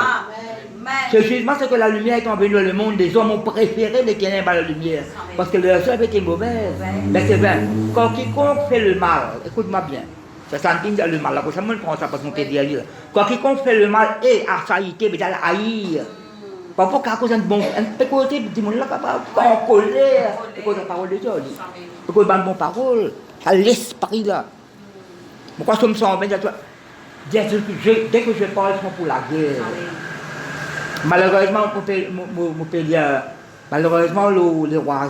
Ce jugement, c'est que la lumière étant venue dans le monde, les hommes ont préféré les ténèbres à la lumière. Parce que leurs œuvres étaient mauvaises. Mais c'est vrai. Quand quiconque fait le mal, écoute-moi bien. Ça s'entend dans le mal. La prochaine fois, je prends ça parce qu'on peut dire. Quand quiconque fait le mal et à saïté, mais à la haïr. Parfois, quand cause un bon, un peu côté, du monde là, en colère, c'est cause de la parole de Dieu. C'est cause de la bonne parole. Ça l'esprit là. Pourquoi je me sens bien, dès que je parle, ils sont pour la guerre. Malheureusement, malheureusement, les rois,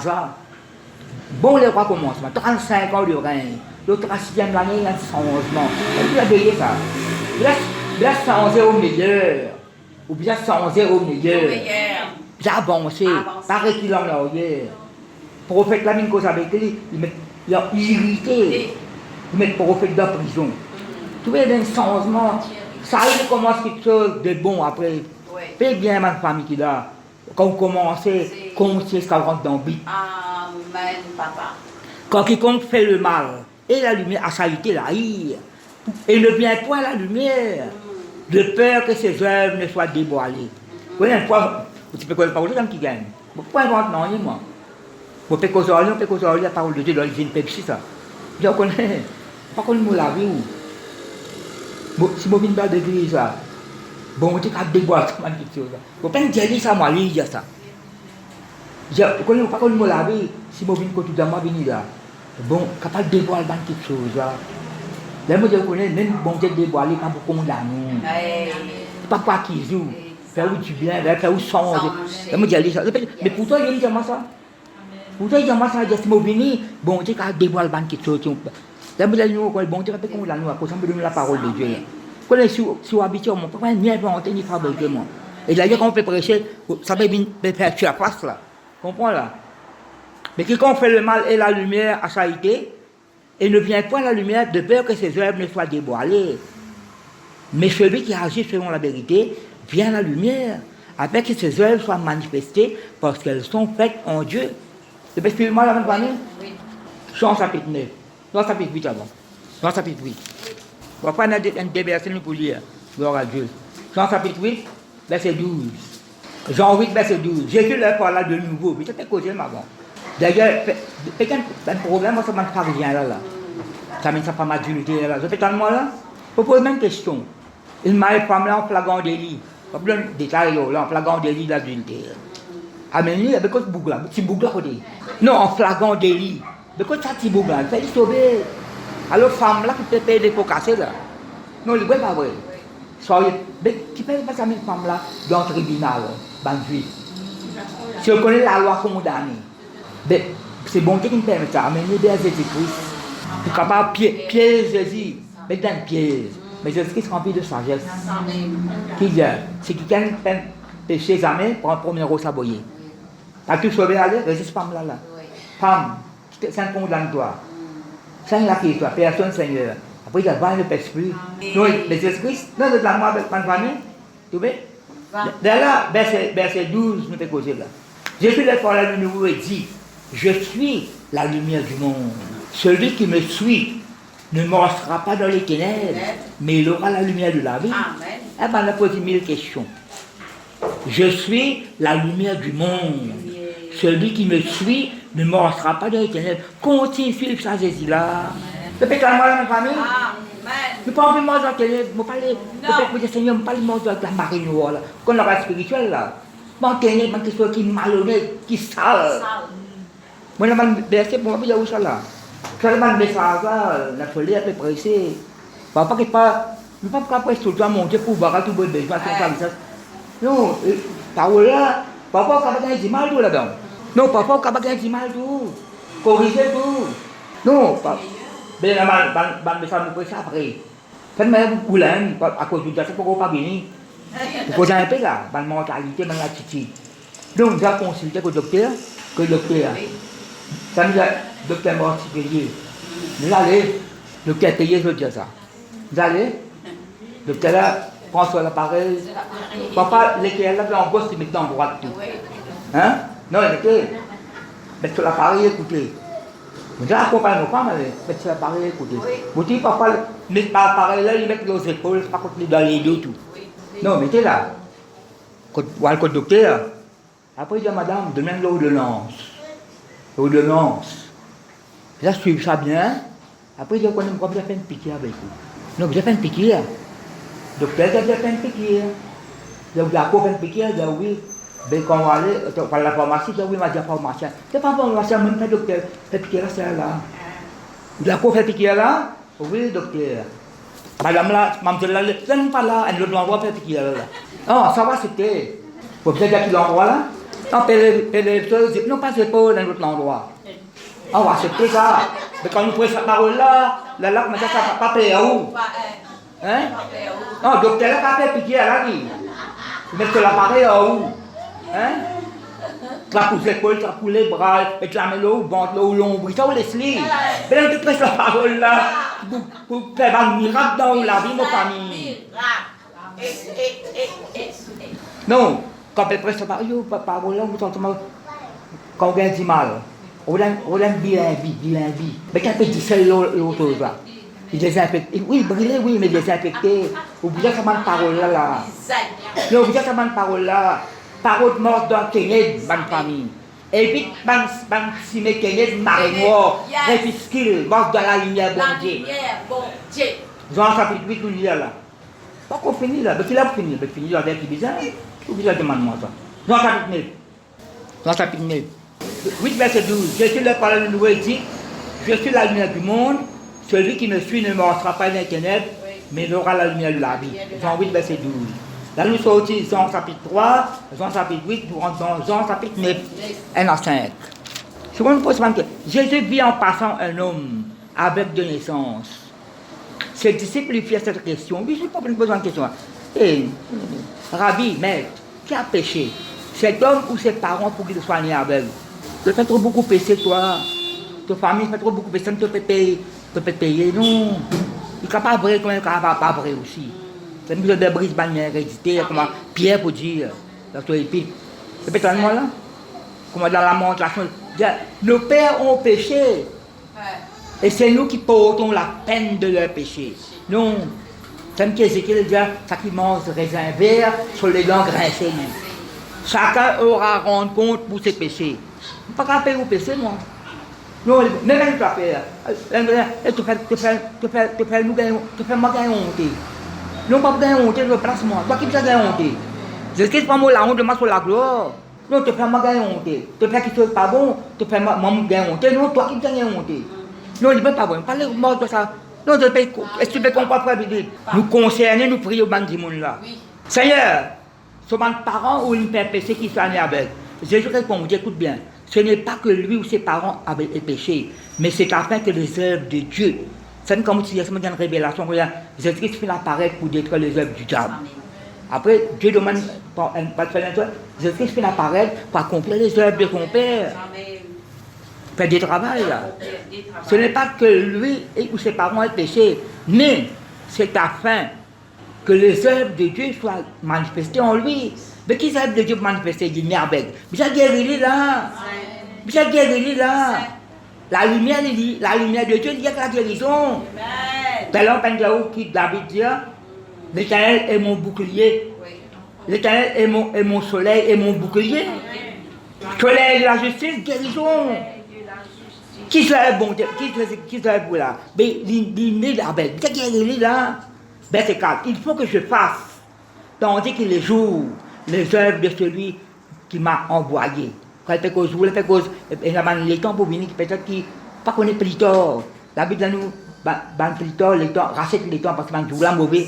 bon, les rois commencent, 35 ans de règne, le 36e année, il y a un changement. Et puis, il a veillé ça. Il a changé au meilleur, ou bien changé au meilleur. Il a avancé, pareil qu'il en a hier. Le prophète là, une cause avec lui, il a irrité, il met le prophète dans la prison. Tu vois, il y a un changement. Ça, il commence quelque chose de bon après. Fais bien ma famille qui là. Quand vous commencez, commencez ça rentre dans le but. Amen, papa. Quand quiconque fait le mal, et la lumière a saluté la haïr, et ne vient point la lumière, de peur que ses œuvres ne soient dévoilées. Vous voyez, une fois, vous pouvez pas parler comme qui gagne. Vous pouvez pas inventer non, moi. Vous pouvez causer la parole de Dieu dans les Pepsi, ça. Je connais. Pas qu'on me la vie où. Si je viens de l'église, ça. Bon Dieu, qui a dévoilé ça, quelque chose. Vous pouvez dire ça, moi, lui, dire ça. Je ne connais pas comment me laver, si je viens côté de moi, venir là. Bon, capable de dévoiler quelque chose. Là, moi, je connais, même bon Dieu dévoilé quand vous condamnez. Pas quoi qui joue. Faire où tu viens, faire où son. Là, moi, je dis ça. Mais pourtant, il dit ça. Pourtant, il dit ça, je suis venu, bon Dieu, qui a dévoilé quelque chose. Là, moi, je dis, bon Dieu, pas condamner, à cause de la parole de Dieu. Quand si vous habitez, on ne peut pas ni inventer ni fabriquer. Et d'ailleurs, quand on peut prêcher, ça peut faire sur la place là. Comprends là? Mais quiconque fait le mal et la lumière à sa été, et ne vient point à la lumière de peur que ses œuvres ne soient dévoilées. Mais celui qui agit selon la vérité vient à la lumière, afin que ses œuvres soient manifestées parce qu'elles sont faites en Dieu. C'est parce que moi la même année? Oui. Jean chapitre 9. Jean chapitre 8 avant. Jean chapitre 8. On va prendre un verset pour lire. Gloire à Dieu. Jean chapitre 8, verset 12. Jean 8, verset 12. Jésus leur parla de nouveau. Mais c'était causé avant. D'ailleurs, peut-être un problème, moi, ça ne pas rien là. Ça ne pas maturité là. Je peux moi là. Je pose même question. Il m'a femme là en flagrant délit. Pas besoin de détails là, en flagrant délit d'adultère. Amen, il y a beaucoup de boucles là. Petit boucle là côté. Non, en flagrant délit. Mais quand ça petit boucle là, il fait sauver. Alors, femme là qui peut payer des pots cassés là. Non, il n'est pas vrai. Soyez, mais qui peut pas amener une femme là dans le tribunal, dans le juif. Si on connaît la loi condamnée, c'est bon qui me permet ça, amener vers Jésus-Christ. Pour capable piéger Jésus, mettre dans le piège. Mais Jésus-Christ rempli de sagesse. Qui dit, c'est quelqu'un qui fait péché jamais, pour un premier rôle saboyer. As-tu sauvé aller? Résiste femme là. Femme, c'est un condamne-toi. C'est un toi, personne Seigneur. Après, il y a le esprit. Non, mais Jésus-Christ, dans notre langue, ma famille, tu vois? Là, verset 12, nous fait causer là. Jésus leur parle de nouveau et dit, je suis la lumière du monde. Celui qui me suit ne marchera pas dans les ténèbres, mais il aura la lumière de la vie. Amen. Eh bien, on a posé 1000 questions. Je suis la lumière du monde. Celui qui me suit ne marchera pas dans les ténèbres. Continue à suivre ça, Jésus-là. Peut-être que moi, ma famille, je ne peux pas manger dans les ténèbres. Je peux dire, Seigneur, je ne peux pas manger dans la marine noire. Quand on aura spirituel, là. Dans les ténèbres, quelque chose qui est malhonnête, qui est sale. Moi, je vais essayer pour moi, où ça là. Quand je vais message là, la folie est pressée. Papa, je ne peux pas presser tout le temps monter pour voir tout le besoin. Non, parole là, papa, on va gagner mal tout là-dedans. Non, papa, on va gagner mal tout. Corriger tout. Non, papa. Mais la message nous presse après. Faites-moi vous poulez, à cause de ça, c'est pourquoi pas venir. Vous posez un peu là, dans la mentalité, dans l'attitude. Donc, nous avons consulté le docteur, ça nous a, docteur particulier. Nous allons, le docteur payé, je veux dire ça. Vous allez, le docteur là, prend sur l'appareil. Papa, l'éclair là, en gauche, il met en droite tout. Hein? Non, l'éclair. Mettre sur l'appareil, écoutez. Vous accompagnez nos femmes, mettre sur l'appareil, écoutez. Vous dites, papa, mettez l'appareil là, il met aux épaules, pas contre dans les dos tout. Non, mettez là. Quand vous allez au docteur, après il dit à madame, donnez l'ordonnance. L'ordonnance. Là, suivez ça bien. Après, il dit, vous avez fait une piqûre avec vous. Non, vous avez fait une piqûre. Docteur, vous avez fait une piqûre. Vous avez fait une piqûre, vous avez oui. Mais quand on va aller, par la pharmacie, vous avez oui, la pharmacien. C'est pas pharmacien, même pas docteur. Fait piqûre là, c'est là. Vous avez fait piqûre là? Oui, docteur. Madame là, mademoiselle là, elle n'est pas là, elle ne doit pas faire piqûre là. Oh, ça va, c'était. Vous avez dit l'endroit là? Non, non, pas l'épaule dans l'autre endroit. On va accepter ça. Mais quand nous prenons cette parole là, là, ça ne va pas payer à où? Hein? Non, docteur là, pas fait piquer à la vie. Vous mettez l'appareil à où? Hein? Trapouille l'épaule, trapouille les bras, et clamer l'eau, bande l'eau, l'ombre, ça vous laisse lire. Mais là, tu prends la parole là, pour faire un miracle dans la vie de nos familles. Non, quand elle presse la parole là, vous entendez quand on dit mal. On aime bien vie. Mais quand on dit ça, l'autre là. Il désinfecte. Oui, brûler, oui, mais désinfecter. Oubliez ça ma parole là. Non, oubliez ça ma parole là. Parole morte dans Kenneth, ma famille. Et puis, si mes Kenneth, marée noire, crépuscule, morte dans la lumière, bon Dieu. Jean chapitre 8, nous lisons là. Pas qu'on finit là. Mais qui l'a fini? Mais fini avec qui bizarre. Tout bizarre demande-moi ça. Jean chapitre 9. Jean chapitre 9. 8 verset 12. Je suis le parole de nouveau dit. Je suis la lumière du monde. Celui qui me suit ne marchera pas dans les ténèbres, mais il aura la lumière de la vie. Jean 8 verset 12. Là nous sortis Jean chapitre 3, Jean chapitre 8, nous rentrons dans Jean chapitre 9, 1 à 5. Je me pose une question. Jésus vit en passant un homme avec de naissance. Ses disciples lui firent cette question. Lui, je ne pose pas une question. Rabbi, maître, qui a péché? Cet homme ou ses parents pour qu'il soit né avec? Tu fais trop beaucoup péché, toi. Ta famille fait trop beaucoup péché, tu peux payer. Non. Il n'est pas vrai, comme il n'est pas vrai aussi. C'est une de brise bannière hérédité, comme Pierre pour dire, dans son épître. C'est peut-être moi là? Comme dans la monstration. Nos pères ont péché. Et c'est nous qui portons la peine de leur péché. Non. C'est comme qu'Ézéchiel dit, ça qui mange raisin vert sur les dents grincées. Chacun aura rendre compte pour ses péchés. Je ne peux pas payer vos péchés, moi. Non, même tu vas faire. Tu fais moi gagner honte. Non, pas gagner honte, je place moi. Toi qui me fais gagner honte. Je ne sais pas moi la honte de moi sur la gloire. Non, tu fais moi gagner honte. Tu fais quelque chose pas bon, tu fais moi gagner honte. Non, toi qui me fais gagner honte. Non, il ne peut pas bon. Parlez-moi de ça. Non, est-ce que tu peux comprendre frère Bidit? Nous concernons, nous prions au ban du monde là. Seigneur, ce sont parents ou une père péché qui sont nés avec. Jésus répond, écoute bien. Ce n'est pas que lui ou ses parents avaient péché, mais c'est afin que les œuvres de Dieu, c'est comme si il y a une révélation, Jésus-Christ fait apparaître pour détruire les œuvres du diable. Après, Dieu demande, Jésus-Christ fait apparaître pour accomplir les œuvres de son Père. Fait du travail là. Ce n'est pas que lui ou ses parents aient péché, mais c'est afin que les œuvres de Dieu soient manifestées en lui. Mais qui œuvres de Dieu manifestées? Il dit merveille. Mais ça guérit là. Mais ça guérit là. La lumière de Dieu, il y a que la guérison. Talon Penjaou qui David dit, l'Éternel est mon bouclier. L'Éternel est mon soleil et mon bouclier. Soleil de la justice, guérison. Qui serait bon, qui serait pour là? Mais l'île d'Abel, c'est qu'il est là. Verset 4. Il faut que je fasse, tandis que les jours, les œuvres de celui qui m'a envoyé. Quand il fait cause, il fait cause, et il a les temps pour venir, peut-être qu'il pas qu'on est plitor. La Bible nous, ban plitor, les temps, rachète les temps parce que ban jour là mauvais.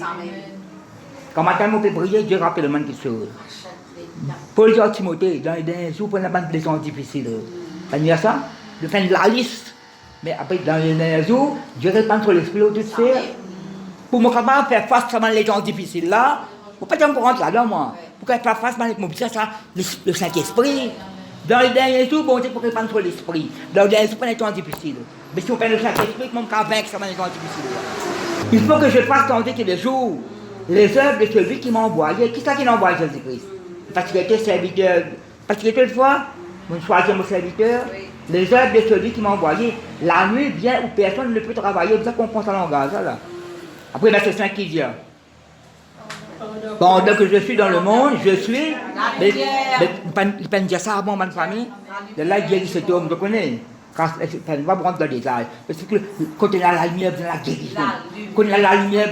Quand matin, on peut briller, Dieu rappelle le monde qui se. Paul dit à Timothée, dans les derniers jours, pour la bande de temps difficiles. Ça dit ça? De faire de la liste. Mais après, dans les derniers jours, Dieu répand sur l'esprit tout de suite. Pour moi, capable de faire face à les temps difficiles là, il ne faut pas dire qu'on rentre là-dedans, moi. Pour faire face à mon ça, le Saint-Esprit. Dans les derniers jours, bon Dieu, pour répandre sur l'esprit. Dans les derniers jours, les temps difficiles. Mais si on fait le Saint-Esprit, on peut vaincre les temps difficiles. Il faut que je fasse tandis que les jours, les œuvres de celui qui m'a envoyé. Qui c'est qui m'a envoyé Jésus-Christ? Parce qu'il était serviteur. Parce qu'il était une fois, mon choisir mon serviteur. Les œuvres de celui qui m'a envoyé. La nuit vient où personne ne peut travailler. Vous ça comprend ce langage là. Après, verset 5 qui dit. Pendant que je suis dans le monde, je suis. Mais il peut dire ça avant ma famille. De là, il guérit cet homme, vous connaissez. Quand on va rentrer dans les détails. Parce que quand il y a la lumière, il y a la guérison. Quand il y a la lumière,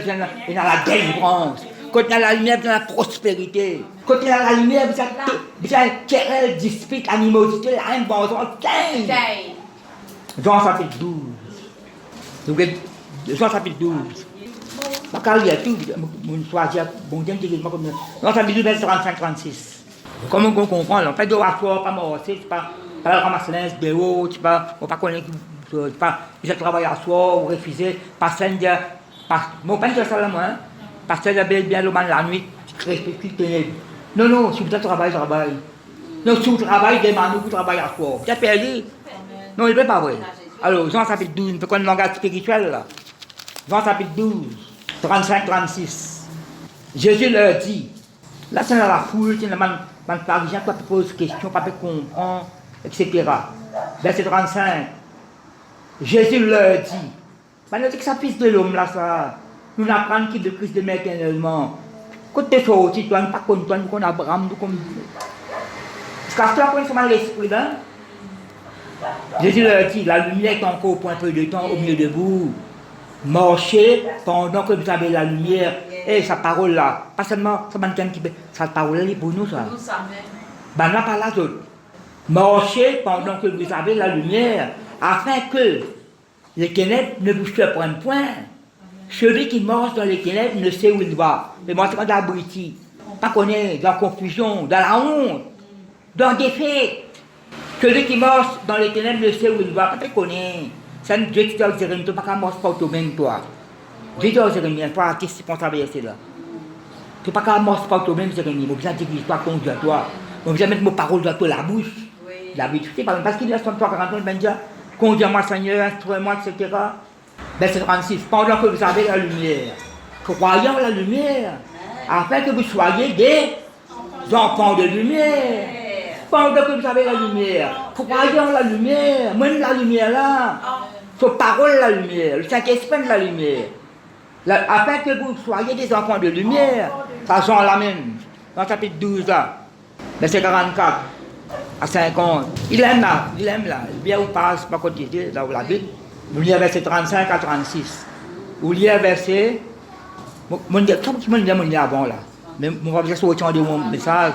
il y a la délivrance. Quand il y a la lumière, il y a la prospérité. Quand il y a la lumière, il y a querelle, dispute, animosité, la haine, bon sang, Jean chapitre 12. Jean chapitre 12. Ma carrière, tout, mon choisir, bon Dieu, comme ça. Jean chapitre 12, verset 35-36. Comment on comprend, on fait de rapport, pas mort, c'est pas ramasser l'ins, de haut, tu pas, on pas connaître, pas, je travaille à soi, ou refuser, pas de, mon père, c'est ça là, moi, parce que j'avais bien le mal la nuit, respecte ténèbres. Non, si vous travaillez, travaille. Non, si vous travaillez, demandez, vous travaillez à soi. Vous êtes perdu. Non, il n'est pas vrai. Alors, Jean chapitre 12, il faut qu'on ait un langage spirituel là. Jean chapitre 12, 35-36. Jésus leur dit, là c'est dans la foule, c'est dans le pharisien, pas pose question, pas comprendre, etc. Verset 35. Jésus leur dit, maintenant c'est que ça fils de l'homme là, ça, nous n'apprendre qu'il de Christ de éternellement. Quand tu es sorti, tu n'as pas connu, comme Abraham, comme. Parce que tu as connu l'esprit là. Jésus leur dit, la lumière est encore pour un peu de temps au milieu de vous. Marchez pendant que vous avez la lumière. Et sa parole là, pas seulement ça mannequin qui sa parole là, est pour nous ça. Nous savons. Ben là, pas là d'autre. Marchez pendant que vous avez la lumière, afin que les ténèbres ne vous surprennent point. Celui qui marche dans les ténèbres ne sait où il va. Mais moi, c'est quand d'abruti. Pas qu'on est dans la confusion, dans la honte, dans des faits. Celui qui marche dans les ténèbres ne sait où il va. Pas qu'on est. C'est Dieu qui t'a dit, tu n'as pas qu'à marcher par toi-même, toi. Dieu t'a dit, toi, qu'est-ce que tu penses à verser là? Tu n'as pas qu'à marcher par toi-même, Jérémie. Il faut bien dire l'histoire qu'on dit à toi. Il faut bien mettre mes paroles dans toi, la bouche. La bouche. Tu sais, parce qu'il y a 63, 40 ans, ben déjà, conduis-moi, Seigneur, instruis-moi, etc. Verset 36. Pendant que vous avez la lumière, croyant la lumière, afin que vous soyez des enfants de lumière. Pendant que vous avez la lumière, croyant la lumière, même la lumière là, vos paroles la lumière, le Saint-Esprit la lumière. Afin que vous soyez des enfants de lumière, ça Jean la même, dans le chapitre 12 là, verset 44 à 50. Il aime là, il vient ou passe par côté là où la Bible. Vous lisez verset 35 à 36. Vous lisez verset. Mon Dieu, tout le monde dit avant là. Mais on va dire sur de mon message.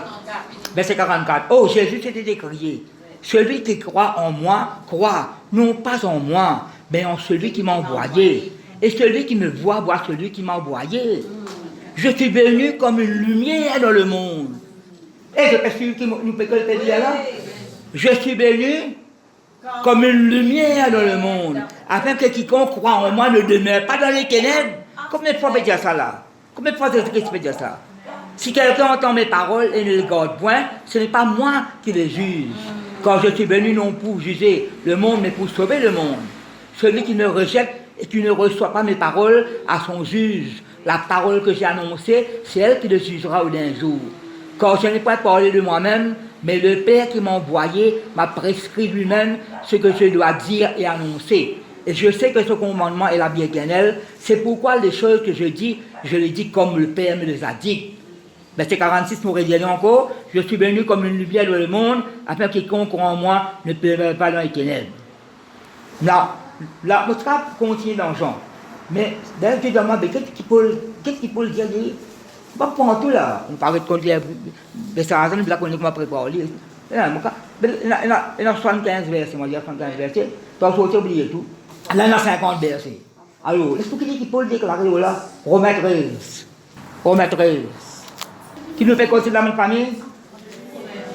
Verset 44. Oh, Jésus s'était décrié. Celui qui croit en moi, croit non pas en moi, mais en celui qui m'a envoyé. Et celui qui me voit celui qui m'a envoyé. Je suis venu comme une lumière dans le monde. Et je suis celui qui nous peut le dire là. Je suis venu comme une lumière dans le monde, afin que quiconque croit en moi ne demeure pas dans les ténèbres. Combien de fois peut dire ça là? Combien de fois Jésus-Christ peut dire ça? Si quelqu'un entend mes paroles et ne les garde point, ce n'est pas moi qui les juge. Car je suis venu non pour juger le monde, mais pour sauver le monde. Celui qui me rejette et qui ne reçoit pas mes paroles à son juge. La parole que j'ai annoncée, c'est elle qui le jugera au dernier jour. Car je n'ai pas parlé de moi-même, mais le Père qui m'a envoyé m'a prescrit lui-même ce que je dois dire et annoncer. Et je sais que ce commandement est la vie éternelle. C'est pourquoi les choses que je les dis comme le Père me les a dites. Verset 46 nous redit encore, je suis venu comme une lumière dans le monde, afin que quiconque croit en moi ne pénètre pas dans les ténèbres. Là, notre cas continue dans Jean. Mais d'ailleurs, je demande, qu'est-ce qu'il peut dire? Pas pour tout là, on parle de conduire, mais ça raison, on connaît comment préparer. Il y a 75 versets, moi, il y a 75 versets, tu as oublié tout. Là, il y a 50 versets. Alors, est-ce qu'il peut déclarer là? Romains 13. Qui nous fait causer de la même famille?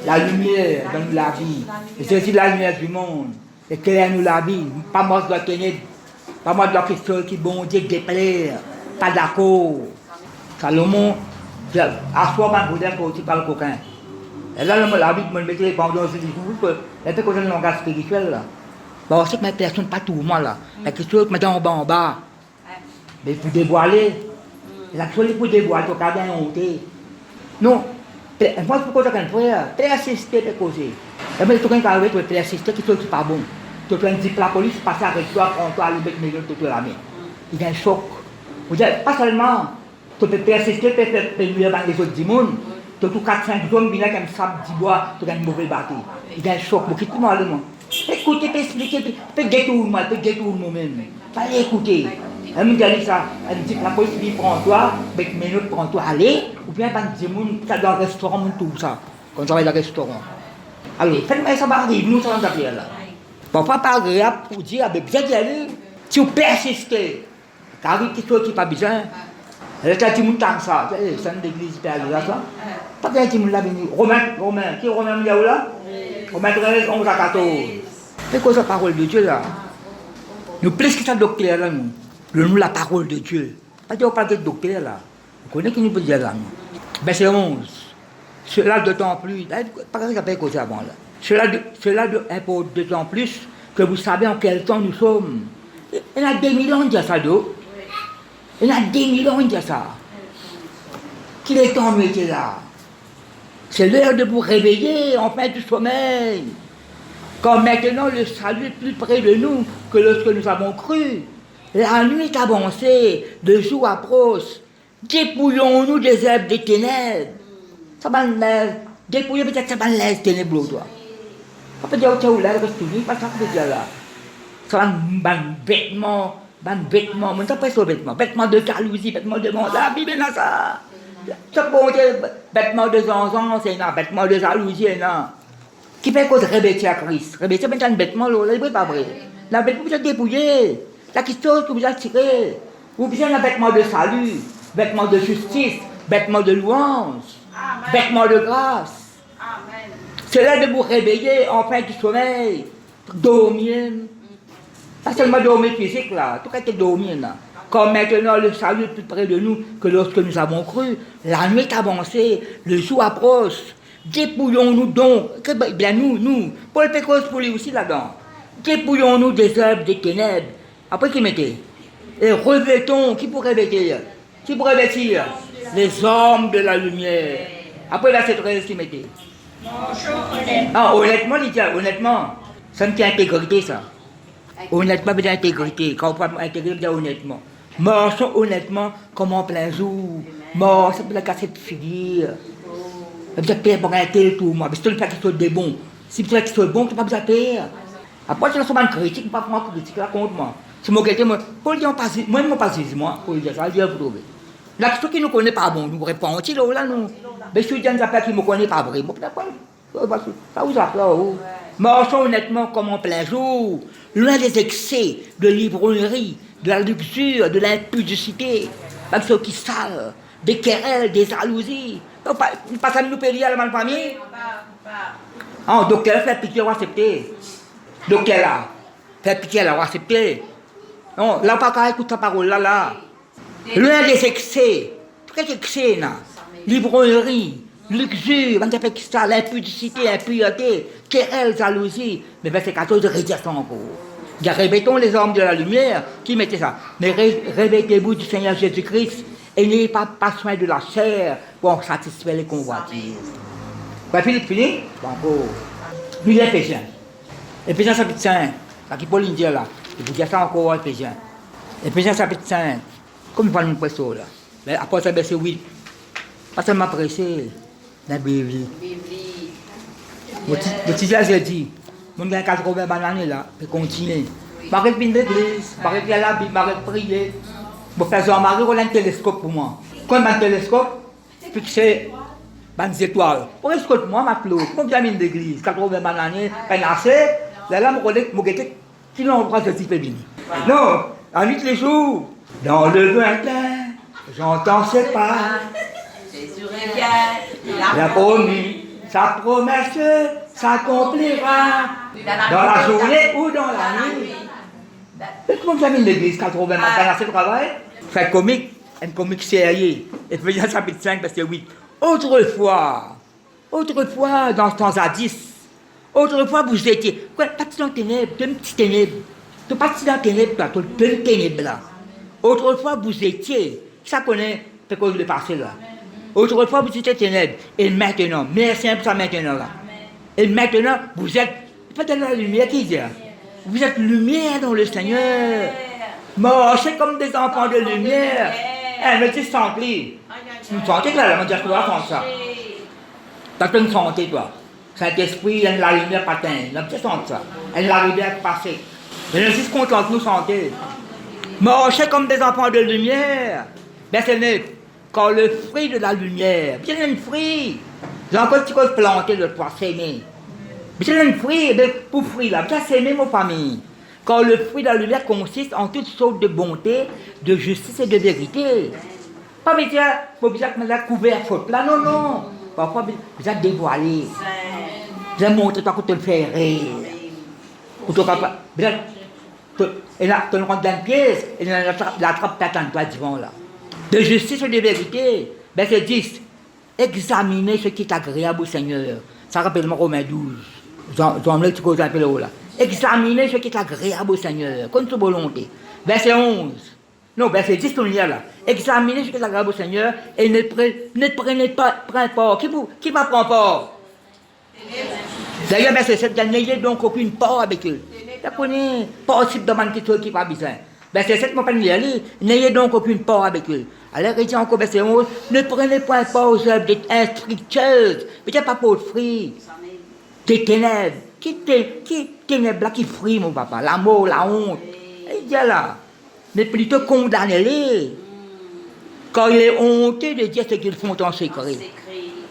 La lumière donne la vie. Et c'est aussi la lumière du monde. Éclaire-nous la vie. Pas moi de la ténèbre. Pas moi de la question qui bon Dieu déplaire. Pas d'accord. Salomon, à soi, quand vous dites que tu parles coquin. Et là, la vie, je me mettais pendant ce discours. Elle fait causer le langage spirituel là. Bon, c'est que ma personne, pas tout le monde là. La question que maintenant en bas. Mais il faut dévoiler. La chose il faut dévoiler, il faut bien honter. Non, moi je peux causer avec un frère, persister pour causer. Et mais tout le monde qui persister, qui ne pas bon. Tu as dit que la police passe avec toi, prends-toi à l'oublier de mettre la main. Il y a un choc. Vous dites, pas seulement, tu peux persister, tu peux faire mieux avec les autres du monde. Tu as tout 4-5 hommes qui ont sable du bois, tu as une mauvaise bâtie. Il y a un choc, vous quittez moi le monde. Écoutez, expliquer, tu peux détourner moi-même. Fallait écouter. Elle me dit ça, elle me dit que la police dit prends-toi, avec mes notes prends-toi, allez, ou bien pas de monde qui dans le restaurant, tout ça, quand on travaille dans le restaurant. Alors, faites-moi ça va arriver, nous sommes dans là. Parfois pas agréable pour dire, avec bien d'y aller, si vous persistez, car il y a quelque chose qui n'est pas besoin. Elle est à tout le monde tant ça, c'est une église qui est là, ça. Pas bien tout le monde là, Romain, qui est Romain là? Romain 13, 11 à 14. C'est quoi cette parole de Dieu là? Nous plus que ça docteur là, nous. Nous la parole de Dieu. Pas dire pas de docteur là. Vous connaissez qui nous peut dire là, nous. Verset 11. Cela d'autant plus. Pas que ça peut causer avant là. Cela importe d'autant plus que vous savez en quel temps nous sommes. Il y a 2000 ans de ça, d'eau. Il y a 2000 ans de ça. Qu'il est temps de mettre là. C'est l'heure de vous réveiller en fin du sommeil. Quand maintenant le salut est plus près de nous que lorsque nous avons cru. La nuit est avancée, le jour approche. Dépouillons-nous des herbes des ténèbres. Ça va dépouiller peut-être ça va l'air ténébreux, toi. Ça peut dire que tu as l'air reste tout pas ça que tu dire là. Ça va un vêtement, Ben, vêtements, on t'appelle ça vêtements. Vêtements de jalousie, vêtements de monde. La Bible, là, ça. Ça, bon Dieu, vêtements de zanzan, c'est là. Vêtements de jalousie, c'est là. Qui fait cause revêtir à Christ? Revêtir, c'est un vêtement, là, c'est pas vrai. La vêtement, vous êtes dépouillé. La question que vous avez tiré. Vous besoin d'un vêtement de salut, vêtements de justice, vêtements de louange, vêtements de grâce. Amen. C'est l'heure de vous réveiller enfin du sommeil, dormir. Pas seulement dormir physique là, tout est dormir là. Comme maintenant le salut est plus près de nous que lorsque nous avons cru, la nuit est avancée, le jour approche. Dépouillons-nous donc, que bien nous, Paul fait cause pour lui aussi là-dedans. Dépouillons-nous des œuvres des ténèbres. Après qui mettait? Et revêtons, qui pour revêtir? Qui pour revêtir? Les hommes de la lumière. Après verset 13 qui mettait? Ah, honnêtement, il dit, honnêtement, ça me tient intégrité ça. Honnêtement, veut dire intégrité. Quand on parle intégrité, veut dire honnêtement. Marchons honnêtement comme en plein jour. Marchons pour la casser de figure. Ça veut dire payer pour un tel tout, moi. Mais si tu veux faire quelque chose de bon, si tu veux quelque chose de bon, tu n'as pas besoin de payer. Après, tu as souvent une critique, tu ne peux pas prendre une critique là contre moi. Si moi, quelqu'un me. Pour le dire, moi, je ne pas saisi, moi, pour le dire, ça va dire, vous trouvez. Là, ceux qui ne connaissent pas bon, nous répondons, là, nous. Mais si tu dis, qui ne me connaît pas vrai, ça vous appelle, oh. Marchons honnêtement comme en plein jour, loin des excès de l'ivrognerie, de la luxure, de l'impudicité, avec ceux qui salent, des querelles, des jalousies. Pas ça nous payer à la même famille. Ah, donc elle fait pitié, on va accepter. Donc elle a fait pitié, elle va accepter. Non, là, pas qu'à écouter sa parole, là. Loin des excès, quel excès, là? L'ivrognerie, luxure, on fait ça, l'impudicité, l'impureté, querelle, jalousie. Mais verset 14, redire ça encore. Il y a revêtons les hommes de la lumière qui mettaient ça. Mais revêtez-vous du Seigneur Jésus-Christ et n'ayez pas soin de la chair pour satisfaire les convoitises. Ouais, Philippe, fini? Bon, encore. Nous, les Éphésiens. Éphésiens chapitre 5. Là, qui Paul dit là. Il vous dit ça encore, Éphésiens. Éphésiens chapitre 5. Comme il parle de pression là. Mais après ça, verset 8. Pas seulement pressé. La Bible. Le petit j'ai dit. Mon gars, 80 bananes là, il continue. Marie vient de l'église, Marie vient à la Bible, Marie prier. Bon, faire Jean-Marie, on a un télescope pour moi. Quand un télescope, fixé des étoiles. Pour escoute moi, ma Claude, quand je viens de l'église, 80 bananes, un assez, là, je me qui n'ont pas de type béni. Non, à nuit les jours, dans le lointain, j'entends ses pas. Jésus revient, Il a promis, sa promesse s'accomplira dans la journée ou dans la nuit. Et comment vous avez l'église 80 matin à ce travail? C'est un comique sérieux. Éphésiens chapitre 5, verset 8. Autrefois, dans ce temps jadis, autrefois vous étiez, quoi, parti dans les ténèbres, de petites ténèbres. Tu es parti dans les ténèbres, tu es plein de ténèbres là. Autrefois vous étiez, ça connaît, c'est quoi le passé là. Autrefois vous étiez ténèbres, et maintenant, merci pour ça maintenant là. Et maintenant, vous êtes, pas dans la lumière qui dit, vous êtes lumière dans le Seigneur. Marchez comme des enfants de lumière. Mais tu sens plus. Tu me sentais que là, on dirait que tu vas faire ça. Tu as une santé, toi. Saint-Esprit, il y a la lumière patin. Tu sens ça. Elle la lumière passée. Mais je suis content que nous santé. Marchez comme des enfants de lumière. Verset 9. Quand le fruit de la lumière, bien un fruit. J'ai encore un petit peu planté de toi, s'aimer. Mais c'est un fruit, pour fruit là, bien s'aimer mon famille. Quand le fruit de la lumière consiste en toutes sortes de bonté, de justice et de vérité. Pas besoin, faut besoin que la couvert faute là, non. Parfois, besoin de dévoiler. Besoin de montrer toi que tu le fais rire. Ou tu pas, et là, tu le rentres dans une pièce, et la trappe t'attend toi devant là. De justice et de vérité. Verset 10. Examinez ce qui est agréable au Seigneur. Ça rappelle moi Romains 12. J'en ai un peu là. Examinez ce qui est agréable au Seigneur, comme toute volonté. Verset 11. Non, verset 10, on y est là. Examinez ce qui est agréable au Seigneur et ne prenez pas part. Qui va prendre part? D'ailleurs, verset 7, n'ayez donc aucune part avec eux. Vous connaissez, possible de demander quelque chose qui n'est pas besoin. Verset 7, mon père, n'ayez donc aucune part avec eux. Alors, il dit encore, verset 11, ne prenez point part aux œuvres instructueuses, mais il n'y a pas pour de fruits, des ténèbres. Qui ténèbres là qui fruit, mon papa? L'amour, la honte. Il dit là, mais plutôt condamnez-les. Car il est honteux de dire ce qu'ils font en secret.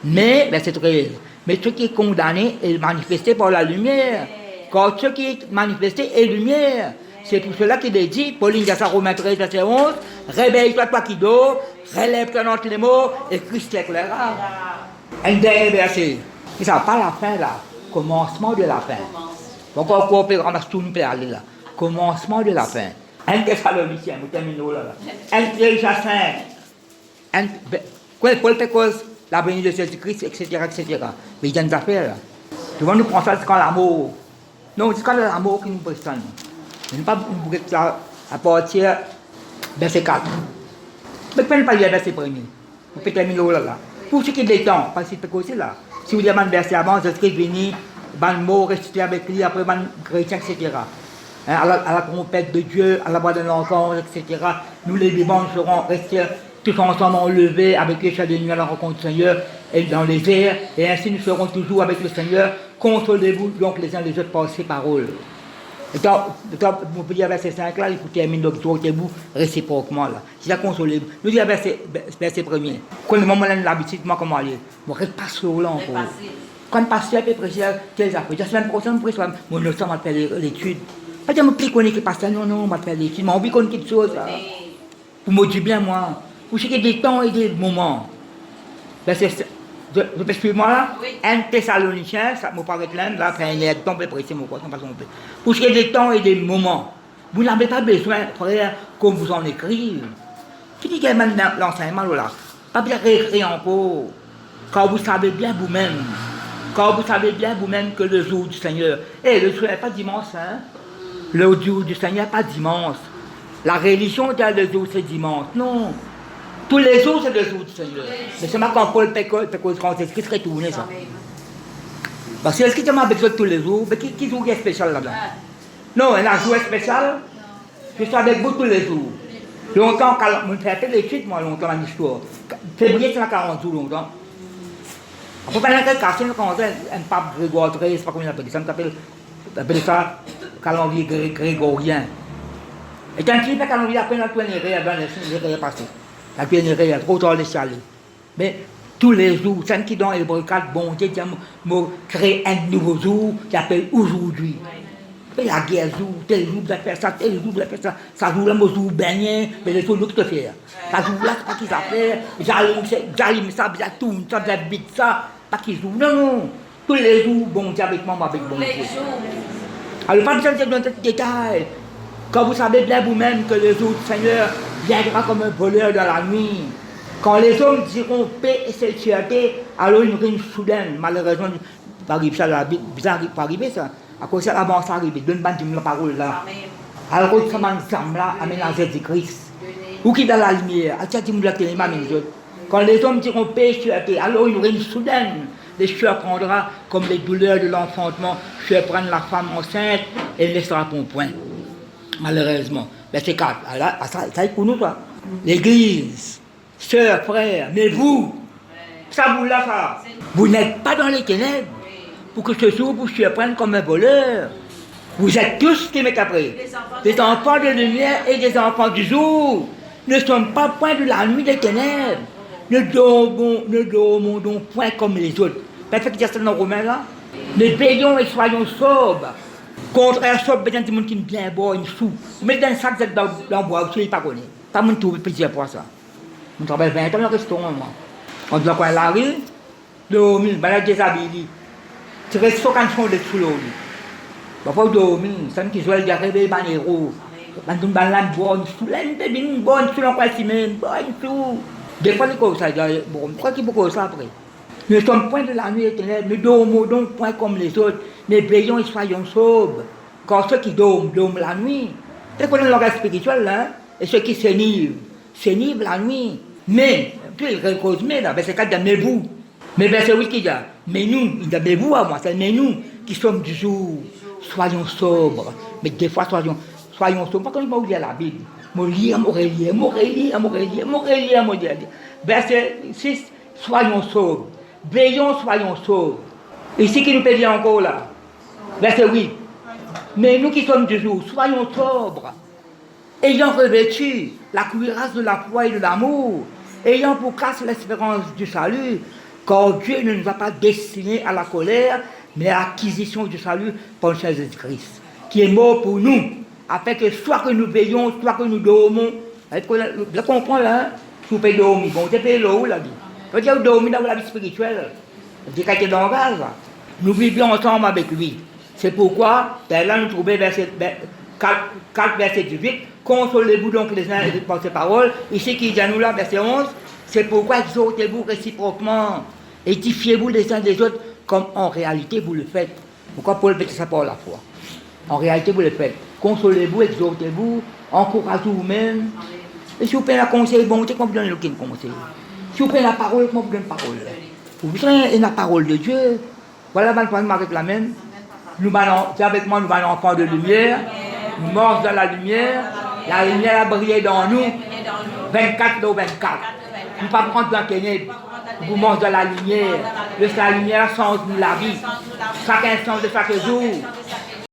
Mais, verset 13, mais ce qui est condamné est manifesté par la lumière. Car ce qui est manifesté est lumière. C'est pour cela qu'il est dit, Pauline dit à ça, Romains 13, verset 11, réveille-toi, toi qui dors, relève-toi d'entre les morts, et Christ t'éclairera. Un dernier verset. Et ça, pas la fin là, commencement de la fin. Donc on peut ramasser tout, nous peut aller là. Commencement de la fin. Un Thessaloniciens, vous terminez là. Un Thessaloniciens 5. Paul fait cause la venue de Jésus-Christ, etc., etc. Mais il y a une affaire là. Souvent nous pensons que c'est quand l'amour. Non, c'est quand l'amour qui nous pressionne. Je ne pas vous ça à partir de verset 4. Mais ne pas lire verset 1er. Vous pouvez terminer là. Pour ce qui est des temps, parce que c'est aussi là. Si vous demandez verset avant, Jésus-Christ est venu, ban mot resté avec lui, après ban chrétien, etc. Hein, à la trompette de Dieu, à la voix de l'enfant, etc. Nous les vivants serons restés tous ensemble enlevés avec les chats de nuit à la rencontre du Seigneur et dans les airs, et ainsi nous serons toujours avec le Seigneur. Consolez-vous donc les uns les autres par ces paroles. Et quand vous pouvez dire verset 5 là, il faut terminer l'exhortez-vous réciproquement là. Si ça consolez-vous. Nous disons verset 1er. Quand le moment où l'habitude, moi comment aller? Moi, reste pas sur là encore. Quand le pasteur peut prêcher, quelles affaires? La semaine prochaine, je vais mon notion va faire l'étude. Pas dire, je ne que le pasteur, non, on va faire l'étude. Mais on veut connaître quelque chose. Pour me dire bien, moi. Pour chercher des temps et des moments. Je peux suivre là? Oui. Un Thessaloniciens, ça me paraît là, après il y a des temps pour prêcher, pour chercher des temps et des moments. Vous n'avez pas besoin, frère, qu'on vous en écrive. Tu dis qu'il y a maintenant l'enseignement là. Pas bien réécrire encore. Car vous savez bien vous-même. Car vous savez bien vous-même que le jour du Seigneur. Le jour n'est pas dimanche, hein? Le jour du Seigneur n'est pas dimanche. La religion dit le jour c'est dimanche. Non. Tous les jours, c'est le jour du Seigneur. Mais c'est quand Paul pécole, quand c'est écrit retourner ça. Parce que est-ce qu'il te avec ça tous les jours? Mais qui joue spécial là-dedans? Non, il a un jour spécial. Je suis avec vous tous les jours. Longtemps, quand on fait l'étude, moi, longtemps, dans l'histoire. Février, c'est 40 jours, longtemps. Après, pendant que cassé, quand on un pape Grégoire XIII, je ne sais pas comment il appelle ça, on appelle ça calendrier grégorien. Et quand il fait calendrier, après, on a tout les passé. La pénérie est trop tard de saler. Mais tous les jours, ceux qui dans Hébreux 4, bon Dieu crée un nouveau jour qui s'appelle aujourd'hui. Et la guerre joue, tel jour de faire ça, tel jour de faire ça. Ça joue là, moi joue baigner, mais les autres qui te font. Ça joue là, c'est pas qu'ils fait. J'allume ça, ça tourne, ça vite ça, pas qu'ils jouent. Non, non. Tous les jours, bon Dieu avec moi, avec bon Dieu. Alors, pas besoin de dire dans ce détail. Quand vous savez bien vous-même que le jour du Seigneur viendra comme un voleur dans la nuit. Quand les hommes diront paix et sécurité, alors une ruine soudaine, malheureusement, ça arrive ça, bizarre, pas arriver ça. À cause de ça, avant ça arrive, donne pas la parole là. Alors, ça m'ensemble là, amène à Jésus-Christ. Ou qui dans la lumière, à cette la téléma, quand les hommes diront paix et sécurité, alors une ruine soudaine les surprendra comme les douleurs de l'enfantement surprennent la femme enceinte et ne laissera pas point. Malheureusement. Verset 4. Ça est pour nous, toi. L'église, sœurs, frères, mais vous, ça vous l'a ça. Vous n'êtes pas dans les ténèbres pour que ce jour vous surprenne comme un voleur. Vous êtes tous qui m'est après. Des enfants de lumière et des enfants du jour. Ne sommes pas point de la nuit des ténèbres. Ne dormons donc point comme les autres. Peut-être qu'il y a ça dans Romains là. Ne veillons et soyons sobres. Contraire sobre, il y a des gens qui bien boire une soupe. Vous mettez un sac dans le bois, vous ne pas connaître. Pas mon tour, plaisir pour ça. Je travaille 20 ans dans le restaurant, moi. On doit quoi la rue, dormir, ben là, déshabillé. Tu restes sur quand on est sous l'eau. Il ne faut pas dormir, c'est un qui joue le réveil, ben héros. Ben on va boire une soupe, une bonne soupe, on va s'y mettre, une soupe. Des fois, c'est comme ça, bon, pourquoi qu'il faut comme ça après? Nous ne sommes point de la nuit éternelle, nous dormons donc point comme les autres, mais veillons et soyons sobres. Car ceux qui dorment la nuit. C'est qu'on a le langage spirituel, hein? Et ceux qui s'énivent la nuit. Mais, puis il cause mais là, verset 4 dit mais vous. Mais verset 8 qui dit mais nous, il dit mais vous à moi, c'est mais nous qui sommes du jour, soyons sobres. Mais des fois, soyons sobres. Pas comme je vais lire la Bible. Verset 6, soyons sobres. Veillons, soyons sobres. Ici qui nous peut dire encore là. Verset 8. Mais nous qui sommes du jour, soyons sobres. ayant revêtu la cuirasse de la foi et de l'amour, ayant pour classe l'espérance du salut, car Dieu ne nous a pas destinés à la colère, mais à l'acquisition du salut par le Seigneur Jésus-Christ, qui est mort pour nous, afin que soit que nous veillons, soit que nous dormons. Vous comprenez là, hein? Si vous pouvez dormir, bon, vous pouvez là où la vie. Quand vous dormez dans la vie spirituelle, vous êtes dans le gaz, nous vivons ensemble avec lui. C'est pourquoi, là nous trouvons verset 4, verset 18, consolez-vous donc les uns par ces paroles. Ici qui dit à nous là, verset 11, c'est pourquoi exhortez-vous réciproquement, édifiez-vous les uns des autres, comme en réalité vous le faites. Pourquoi Paul fait ça par la foi? En réalité vous le faites. Consolez-vous, exhortez-vous, encouragez vous-même. Et si vous prenez la conseil, bon, comment vous donnez aucun conseil? Si vous prenez la parole, comment vous donnez la parole? Vous prenez la parole de Dieu. Voilà, maintenant, avec la même. Nous avec moi, nous allons enfants de lumière. Nous marchons dans la lumière. La lumière a brillé dans nous. 24 dans 24. Nous ne pas prendre dans la ténèbres. Vous mangez dans la lumière. La lumière change nous la vie. Chaque instant de chaque jour.